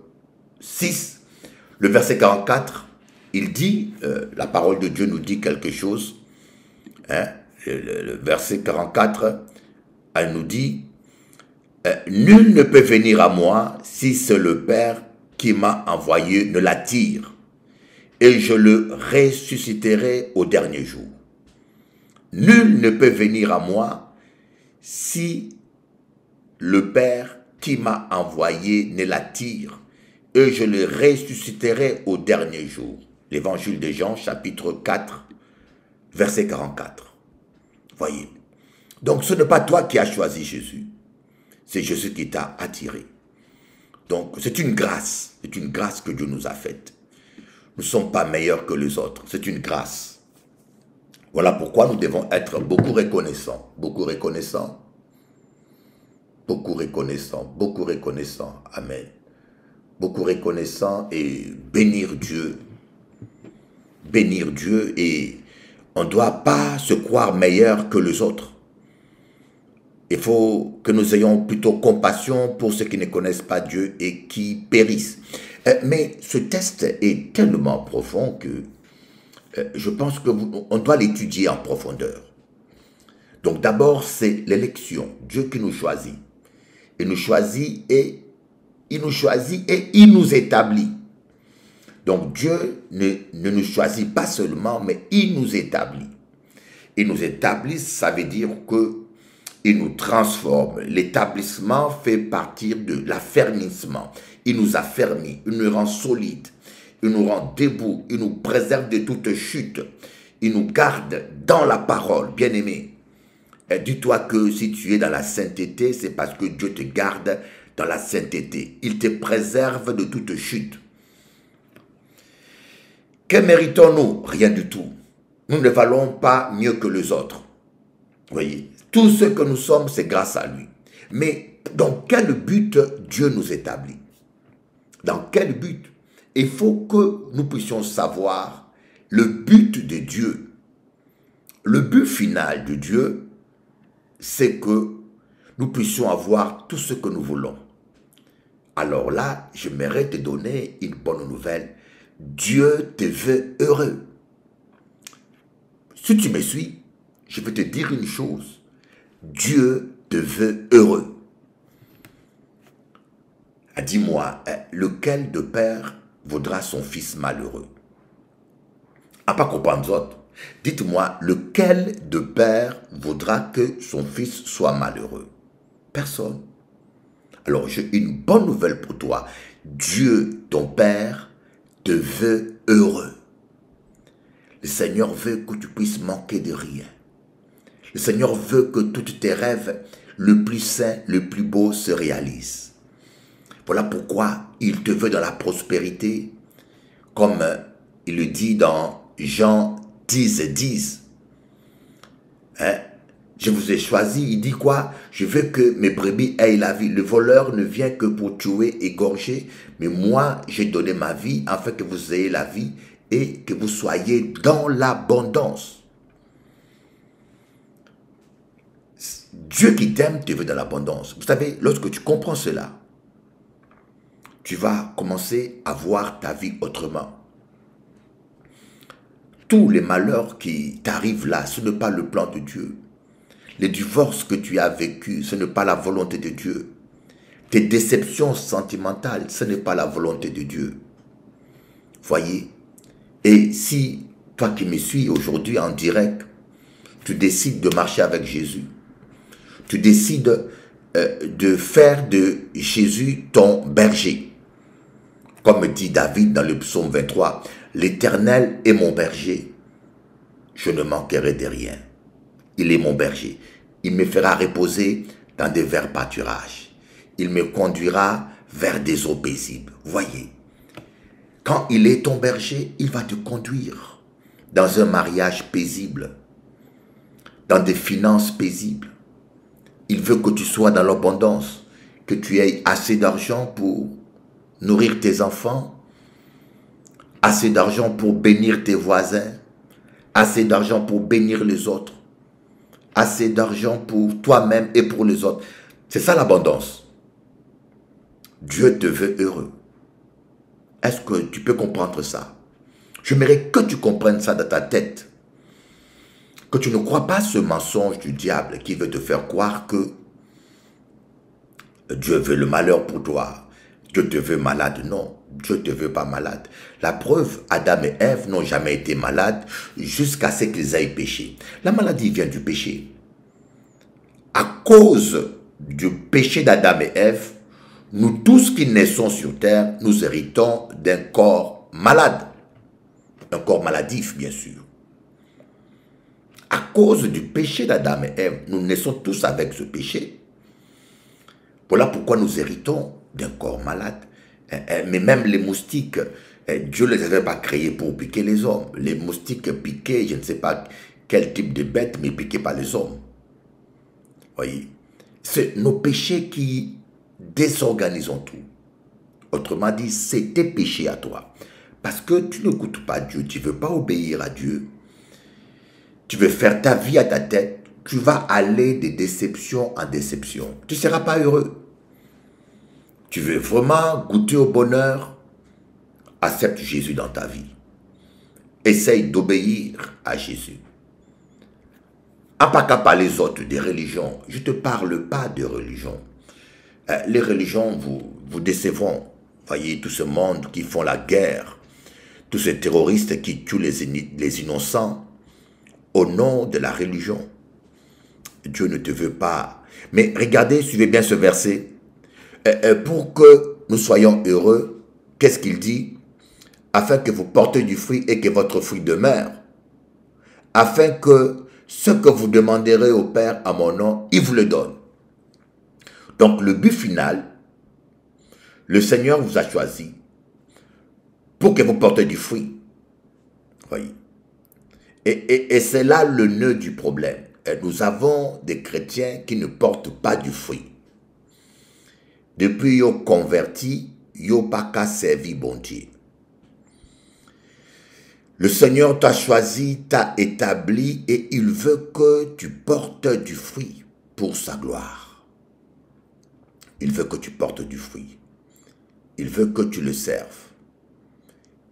6, le verset 44, il dit, la parole de Dieu nous dit quelque chose. Hein, le verset 44, elle nous dit, nul ne peut venir à moi si c'est le Père qui m'a envoyé ne l'attire, et je le ressusciterai au dernier jour. Nul ne peut venir à moi si le Père qui m'a envoyé ne l'attire, et je le ressusciterai au dernier jour. L'évangile de Jean, chapitre 4, verset 44. Voyez. Donc ce n'est pas toi qui as choisi Jésus. C'est Jésus qui t'a attiré. Donc c'est une grâce que Dieu nous a faite. Nous ne sommes pas meilleurs que les autres, c'est une grâce. Voilà pourquoi nous devons être beaucoup reconnaissants, beaucoup reconnaissants, beaucoup reconnaissants, beaucoup reconnaissants. Amen. Beaucoup reconnaissants et bénir Dieu. Bénir Dieu, et on ne doit pas se croire meilleur que les autres. Il faut que nous ayons plutôt compassion pour ceux qui ne connaissent pas Dieu et qui périssent. Mais ce test est tellement profond que je pense qu'on doit l'étudier en profondeur. Donc d'abord, c'est l'élection. Dieu qui nous choisit. Il nous choisit et il nous établit. Donc Dieu ne nous choisit pas seulement, mais il nous établit. Il nous établit, ça veut dire que il nous transforme. L'établissement fait partir de l'affermissement. Il nous affermit, il nous rend solide, il nous rend debout, il nous préserve de toute chute. Il nous garde dans la parole, bien-aimés. dis-toi que si tu es dans la sainteté, c'est parce que Dieu te garde dans la sainteté. Il te préserve de toute chute. Que méritons-nous? Rien du tout. Nous ne valons pas mieux que les autres. Voyez, tout ce que nous sommes, c'est grâce à lui. Mais dans quel but Dieu nous établit? Dans quel but? Il faut que nous puissions savoir le but de Dieu. Le but final de Dieu, c'est que nous puissions avoir tout ce que nous voulons. Alors là, j'aimerais te donner une bonne nouvelle. Dieu te veut heureux. Si tu me suis, je vais te dire une chose. Dieu te veut heureux. Dis-moi, lequel de père vaudra son fils malheureux? À pas comprendre autres. Dites-moi, lequel de père voudra que son fils soit malheureux? Personne. Alors, j'ai une bonne nouvelle pour toi. Dieu, ton Père, te veut heureux. Le Seigneur veut que tu puisses manquer de rien. Le Seigneur veut que tous tes rêves, le plus saint, le plus beau, se réalisent. Voilà pourquoi il te veut dans la prospérité, comme il le dit dans Jean 10:10. Je vous ai choisi, il dit quoi? Je veux que mes brebis aient la vie. Le voleur ne vient que pour tuer, égorger, mais moi, j'ai donné ma vie afin que vous ayez la vie et que vous soyez dans l'abondance. Dieu qui t'aime te veut dans l'abondance. Vous savez, lorsque tu comprends cela, tu vas commencer à voir ta vie autrement. Tous les malheurs qui t'arrivent là, ce n'est pas le plan de Dieu. Les divorces que tu as vécus, ce n'est pas la volonté de Dieu. Tes déceptions sentimentales, ce n'est pas la volonté de Dieu. Voyez? Et si toi qui me suis aujourd'hui en direct, tu décides de marcher avec Jésus, tu décides de faire de Jésus ton berger. Comme dit David dans le psaume 23, « L'Éternel est mon berger, je ne manquerai de rien. Il est mon berger. Il me fera reposer dans des verts pâturages. Il me conduira vers des eaux paisibles. » Voyez, quand il est ton berger, il va te conduire dans un mariage paisible, dans des finances paisibles. Il veut que tu sois dans l'abondance, que tu aies assez d'argent pour nourrir tes enfants, assez d'argent pour bénir tes voisins, assez d'argent pour bénir les autres, assez d'argent pour toi-même et pour les autres. C'est ça l'abondance. Dieu te veut heureux. Est-ce que tu peux comprendre ça? J'aimerais que tu comprennes ça dans ta tête. Que tu ne crois pas ce mensonge du diable qui veut te faire croire que Dieu veut le malheur pour toi. Dieu te veut malade. Non, Dieu ne te veut pas malade. La preuve, Adam et Ève n'ont jamais été malades jusqu'à ce qu'ils aient péché. La maladie vient du péché. À cause du péché d'Adam et Ève, nous tous qui naissons sur terre, nous héritons d'un corps malade. Un corps maladif, bien sûr. À cause du péché d'Adam et Ève, nous naissons tous avec ce péché. Voilà pourquoi nous héritons d'un corps malade. Mais même les moustiques, Dieu ne les avait pas créés pour piquer les hommes. Les moustiques piquaient, je ne sais pas quel type de bête, mais piquaient pas les hommes. Voyez, c'est nos péchés qui désorganisons tout. Autrement dit, c'est tes péchés à toi. Parce que tu n'écoutes pas Dieu, tu ne veux pas obéir à Dieu. Tu veux faire ta vie à ta tête, tu vas aller de déception en déception. Tu ne seras pas heureux. Tu veux vraiment goûter au bonheur, accepte Jésus dans ta vie. Essaye d'obéir à Jésus. À pas qu'à parler les autres des religions, je ne te parle pas de religion. Les religions vous décevront. Voyez tout ce monde qui font la guerre, tous ces terroristes qui tuent les innocents au nom de la religion. Dieu ne te veut pas. Mais regardez, suivez bien ce verset. Pour que nous soyons heureux, qu'est-ce qu'il dit? Afin que vous portez du fruit et que votre fruit demeure. Afin que ce que vous demanderez au Père à mon nom, il vous le donne. Donc le but final, le Seigneur vous a choisi pour que vous portez du fruit. Voyez. Et c'est là le nœud du problème. Et nous avons des chrétiens qui ne portent pas du fruit. Depuis qu'ils sont convertis, ils n'ont pas qu'à servir bon Dieu. Le Seigneur t'a choisi, t'a établi et il veut que tu portes du fruit pour sa gloire. Il veut que tu portes du fruit. Il veut que tu le serves.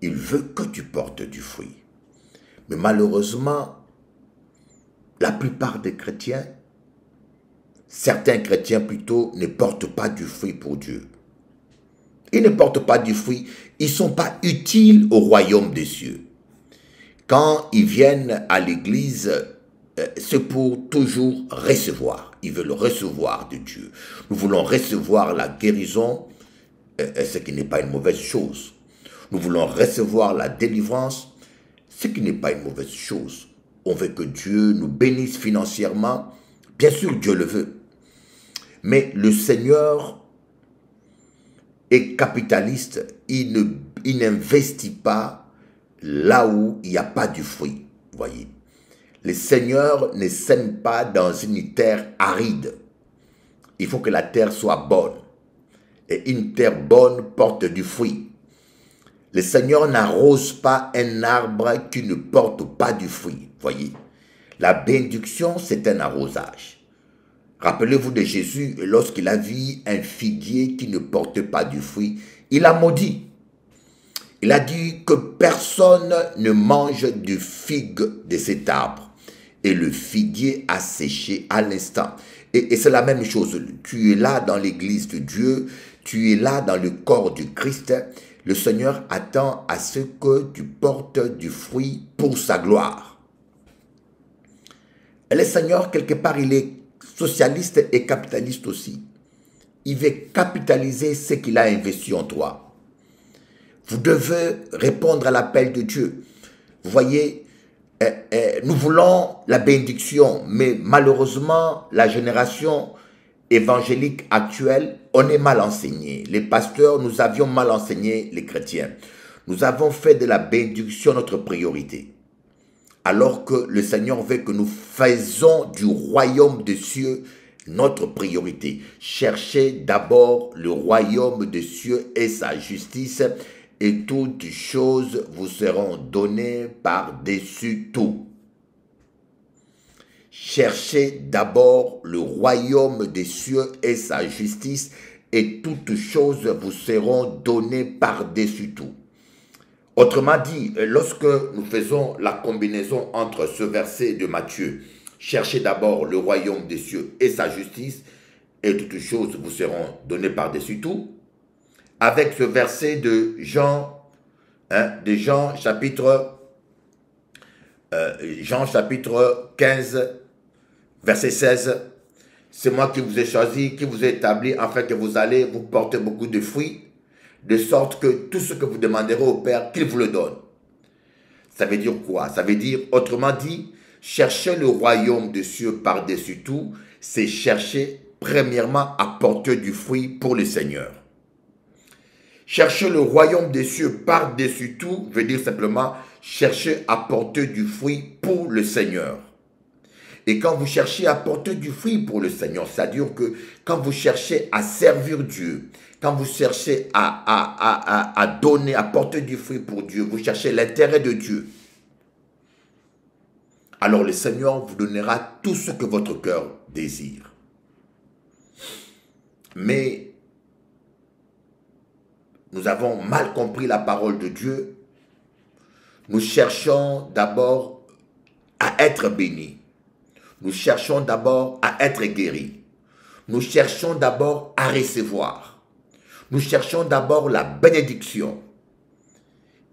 Il veut que tu portes du fruit. Mais malheureusement, la plupart des chrétiens, certains chrétiens plutôt, ne portent pas du fruit pour Dieu. Ils ne portent pas du fruit, ils ne sont pas utiles au royaume des cieux. Quand ils viennent à l'église, c'est pour toujours recevoir. Ils veulent recevoir de Dieu. Nous voulons recevoir la guérison, ce qui n'est pas une mauvaise chose. Nous voulons recevoir la délivrance, ce qui n'est pas une mauvaise chose. On veut que Dieu nous bénisse financièrement. Bien sûr, Dieu le veut. Mais le Seigneur est capitaliste. Il n'investit pas là où il n'y a pas du fruit. Voyez. Le Seigneur ne sème pas dans une terre aride. Il faut que la terre soit bonne. Et une terre bonne porte du fruit. Le Seigneur n'arrose pas un arbre qui ne porte pas du fruit. Voyez. La bénédiction, c'est un arrosage. Rappelez-vous de Jésus, lorsqu'il a vu un figuier qui ne portait pas du fruit, il a maudit. Il a dit que personne ne mange du figue de cet arbre. Et le figuier a séché à l'instant. Et c'est la même chose. Tu es là dans l'église de Dieu, tu es là dans le corps du Christ. Le Seigneur attend à ce que tu portes du fruit pour sa gloire. Et le Seigneur, quelque part, il est socialiste et capitaliste aussi. Il veut capitaliser ce qu'il a investi en toi. Vous devez répondre à l'appel de Dieu. Vous voyez, nous voulons la bénédiction, mais malheureusement, la génération évangélique actuelle, on est mal enseigné. Les pasteurs, nous avions mal enseigné les chrétiens. Nous avons fait de la bénédiction notre priorité. Alors que le Seigneur veut que nous faisons du royaume des cieux notre priorité. Cherchez d'abord le royaume des cieux et sa justice, et toutes choses vous seront données par-dessus tout. Cherchez d'abord le royaume des cieux et sa justice, et toutes choses vous seront données par-dessus tout. Autrement dit, lorsque nous faisons la combinaison entre ce verset de Matthieu, cherchez d'abord le royaume des cieux et sa justice, et toutes choses vous seront données par-dessus tout, avec ce verset de Jean chapitre 15, verset 16, c'est moi qui vous ai choisi, qui vous ai établi, afin que vous allez vous porter beaucoup de fruits, de sorte que tout ce que vous demanderez au Père, qu'il vous le donne. Ça veut dire quoi? Ça veut dire, autrement dit, chercher le royaume des cieux par-dessus tout, c'est chercher premièrement à porter du fruit pour le Seigneur. Chercher le royaume des cieux par-dessus tout veut dire simplement chercher à porter du fruit pour le Seigneur. Et quand vous cherchez à porter du fruit pour le Seigneur, c'est-à-dire que quand vous cherchez à servir Dieu, quand vous cherchez à donner, à porter du fruit pour Dieu, vous cherchez l'intérêt de Dieu, alors le Seigneur vous donnera tout ce que votre cœur désire. Mais nous avons mal compris la parole de Dieu. Nous cherchons d'abord à être bénis. Nous cherchons d'abord à être guéris. Nous cherchons d'abord à recevoir. Nous cherchons d'abord la bénédiction.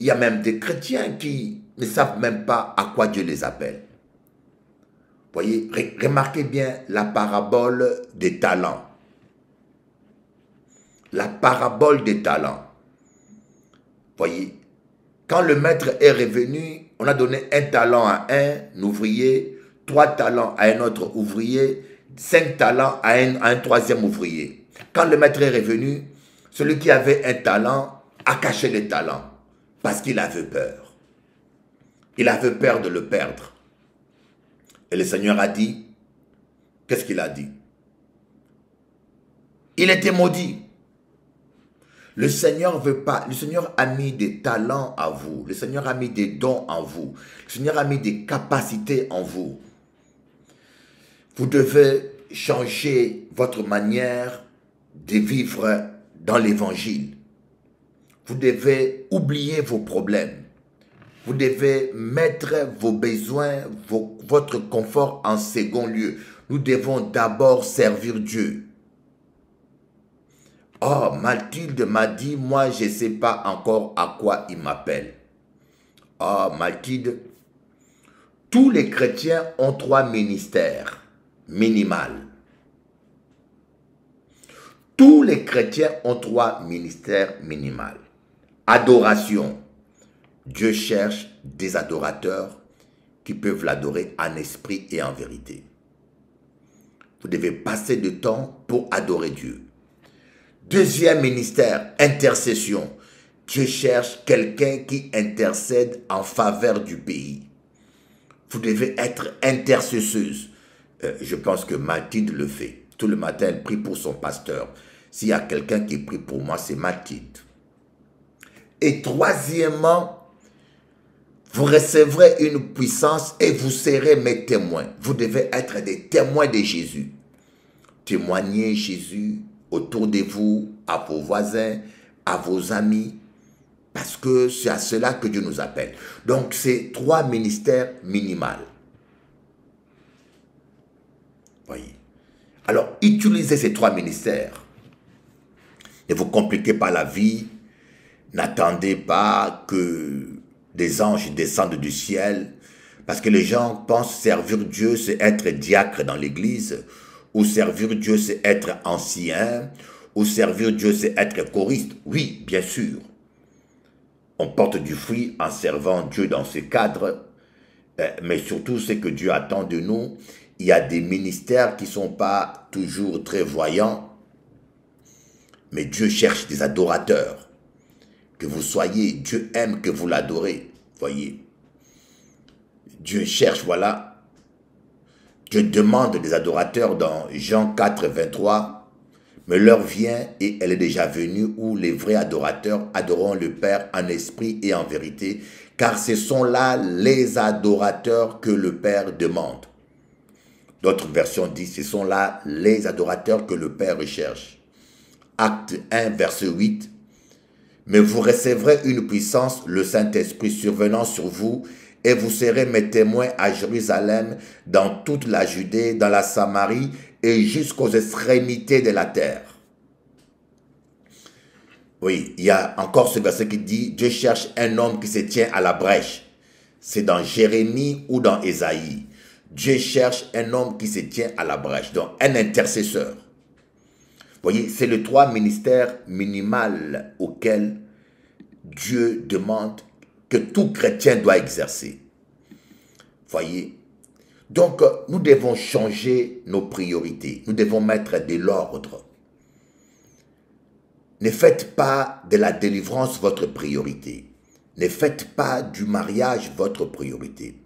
Il y a même des chrétiens qui ne savent même pas à quoi Dieu les appelle. Voyez, remarquez bien la parabole des talents. La parabole des talents. Voyez, quand le maître est revenu, on a donné un talent à un ouvrier, 3 talents à un autre ouvrier, 5 talents à un troisième ouvrier. Quand le maître est revenu, celui qui avait un talent a caché les talents parce qu'il avait peur. Il avait peur de le perdre. Et le Seigneur a dit, qu'est-ce qu'il a dit? Il était maudit. Le Seigneur veut pas, le Seigneur a mis des talents à vous. Le Seigneur a mis des dons en vous. Le Seigneur a mis des capacités en vous. Vous devez changer votre manière de vivre dans l'évangile. Vous devez oublier vos problèmes. Vous devez mettre vos besoins, votre confort en second lieu. Nous devons d'abord servir Dieu. Oh, Mathilde m'a dit, moi je ne sais pas encore à quoi il m'appelle. Oh, Mathilde, tous les chrétiens ont 3 ministères minimales. Tous les chrétiens ont 3 ministères minimales. Adoration. Dieu cherche des adorateurs qui peuvent l'adorer en esprit et en vérité. Vous devez passer du temps pour adorer Dieu. Deuxième ministère, intercession. Dieu cherche quelqu'un qui intercède en faveur du pays. Vous devez être intercesseuse. Je pense que Mathilde le fait. Tout le matin, elle prie pour son pasteur. S'il y a quelqu'un qui prie pour moi, c'est Mathilde. Et troisièmement, vous recevrez une puissance et vous serez mes témoins. Vous devez être des témoins de Jésus. Témoignez Jésus autour de vous, à vos voisins, à vos amis, parce que c'est à cela que Dieu nous appelle. Donc, c'est 3 ministères minimales. Voyez. Alors, utilisez ces 3 ministères. Ne vous compliquez pas la vie. N'attendez pas que des anges descendent du ciel, parce que les gens pensent servir Dieu, c'est être diacre dans l'église, ou servir Dieu, c'est être ancien, ou servir Dieu, c'est être choriste. Oui, bien sûr. On porte du fruit en servant Dieu dans ce cadre, mais surtout, ce que Dieu attend de nous, il y a des ministères qui ne sont pas toujours très voyants, mais Dieu cherche des adorateurs. Que vous soyez, Dieu aime que vous l'adorez, voyez. Dieu cherche, voilà. Dieu demande des adorateurs dans Jean 4, 23. Mais l'heure vient et elle est déjà venue où les vrais adorateurs adoreront le Père en esprit et en vérité, car ce sont là les adorateurs que le Père demande. D'autres versions disent, ce sont là les adorateurs que le Père recherche. Acte 1, verset 8. Mais vous recevrez une puissance, le Saint-Esprit survenant sur vous, et vous serez mes témoins à Jérusalem, dans toute la Judée, dans la Samarie, et jusqu'aux extrémités de la terre. Oui, il y a encore ce verset qui dit, Dieu cherche un homme qui se tient à la brèche. C'est dans Jérémie ou dans Ésaïe. Dieu cherche un homme qui se tient à la brèche, donc un intercesseur. Voyez, c'est le 3 ministères minimal auquel Dieu demande que tout chrétien doit exercer. Voyez, donc nous devons changer nos priorités. Nous devons mettre de l'ordre. Ne faites pas de la délivrance votre priorité. Ne faites pas du mariage votre priorité.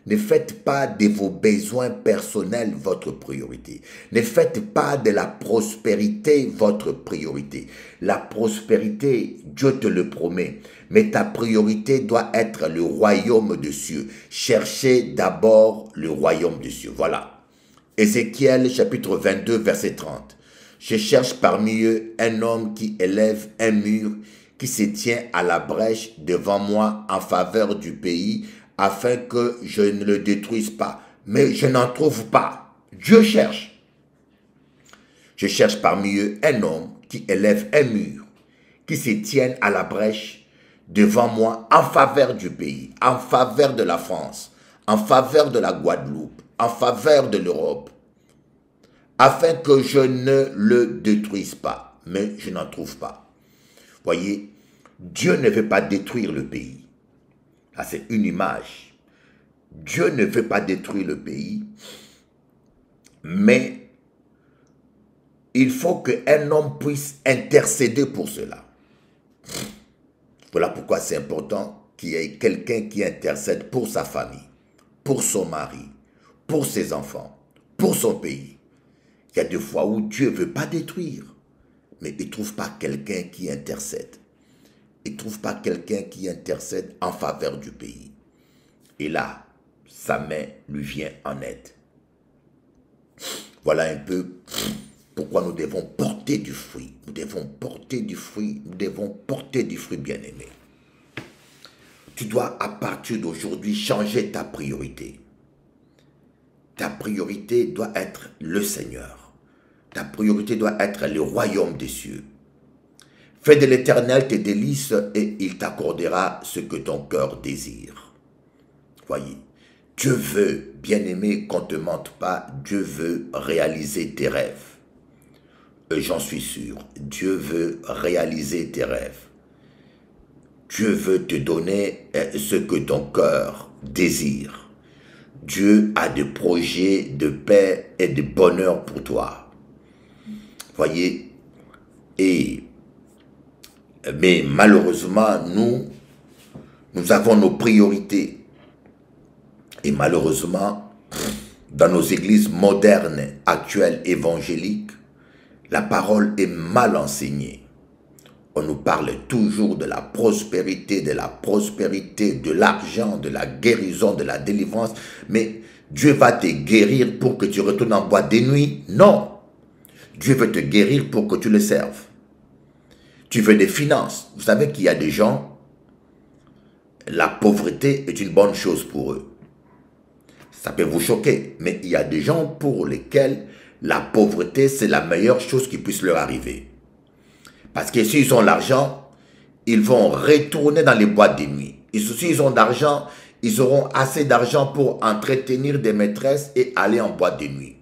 Ne faites pas de vos besoins personnels votre priorité. Ne faites pas de la prospérité votre priorité. La prospérité, Dieu te le promet. Mais ta priorité doit être le royaume des cieux. Cherchez d'abord le royaume des cieux. Voilà. Ézéchiel chapitre 22 verset 30. Je cherche parmi eux un homme qui élève un mur, qui se tient à la brèche devant moi en faveur du pays, afin que je ne le détruise pas. Mais je n'en trouve pas. Dieu cherche. Je cherche parmi eux un homme qui élève un mur, qui se tienne à la brèche devant moi en faveur du pays, en faveur de la France, en faveur de la Guadeloupe, en faveur de l'Europe, afin que je ne le détruise pas. Mais je n'en trouve pas. Voyez, Dieu ne veut pas détruire le pays. Ah, c'est une image. Dieu ne veut pas détruire le pays, mais il faut qu'un homme puisse intercéder pour cela. Voilà pourquoi c'est important qu'il y ait quelqu'un qui intercède pour sa famille, pour son mari, pour ses enfants, pour son pays. Il y a des fois où Dieu ne veut pas détruire, mais il ne trouve pas quelqu'un qui intercède. Il ne trouve pas quelqu'un qui intercède en faveur du pays. Et là, sa main lui vient en aide. Voilà un peu pourquoi nous devons porter du fruit. Nous devons porter du fruit. Nous devons porter du fruit, bien-aimé. Tu dois, à partir d'aujourd'hui, changer ta priorité. Ta priorité doit être le Seigneur. Ta priorité doit être le royaume des cieux. Fais de l'Éternel tes délices et il t'accordera ce que ton cœur désire. Voyez, Dieu veut, bien-aimé, qu'on ne te mente pas, Dieu veut réaliser tes rêves. J'en suis sûr, Dieu veut réaliser tes rêves. Dieu veut te donner ce que ton cœur désire. Dieu a des projets de paix et de bonheur pour toi. Voyez, mais malheureusement, nous avons nos priorités. Et malheureusement, dans nos églises modernes, actuelles, évangéliques, la parole est mal enseignée. On nous parle toujours de la prospérité, de l'argent, de la guérison, de la délivrance. Mais Dieu va te guérir pour que tu retournes en boîte de nuit? Non. Dieu veut te guérir pour que tu le serves. Tu veux des finances. Vous savez qu'il y a des gens, la pauvreté est une bonne chose pour eux. Ça peut vous choquer, mais il y a des gens pour lesquels la pauvreté, c'est la meilleure chose qui puisse leur arriver. Parce que s'ils ont l'argent, ils vont retourner dans les boîtes de nuit. S'ils ont d'argent, ils auront assez d'argent pour entretenir des maîtresses et aller en boîte de nuit.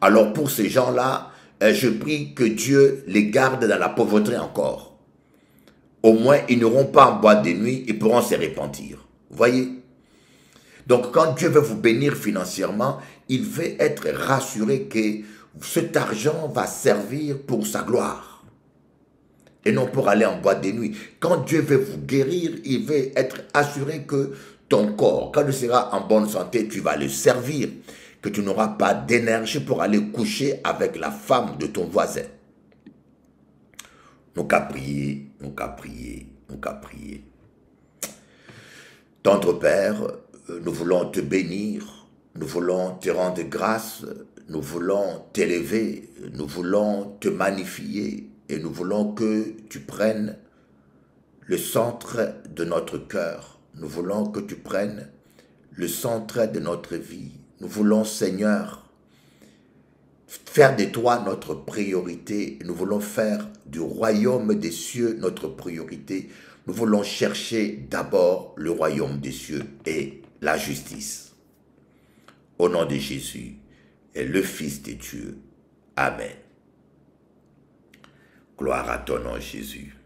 Alors pour ces gens-là, je prie que Dieu les garde dans la pauvreté encore. Au moins, ils n'auront pas en boîte de nuit, ils pourront se repentir. Vous voyez? Donc, quand Dieu veut vous bénir financièrement, il veut être rassuré que cet argent va servir pour sa gloire. Et non pour aller en boîte de nuit. Quand Dieu veut vous guérir, il veut être assuré que ton corps, quand il sera en bonne santé, tu vas le servir. Que tu n'auras pas d'énergie pour aller coucher avec la femme de ton voisin. Nous qu'à prier, nous qu'à prier, nous qu'à prier. Tendre Père, nous voulons te bénir, nous voulons te rendre grâce, nous voulons t'élever, nous voulons te magnifier et nous voulons que tu prennes le centre de notre cœur. Nous voulons que tu prennes le centre de notre vie. Nous voulons, Seigneur, faire de toi notre priorité. Nous voulons faire du royaume des cieux notre priorité. Nous voulons chercher d'abord le royaume des cieux et la justice. Au nom de Jésus et le Fils de Dieu. Amen. Gloire à ton nom, Jésus.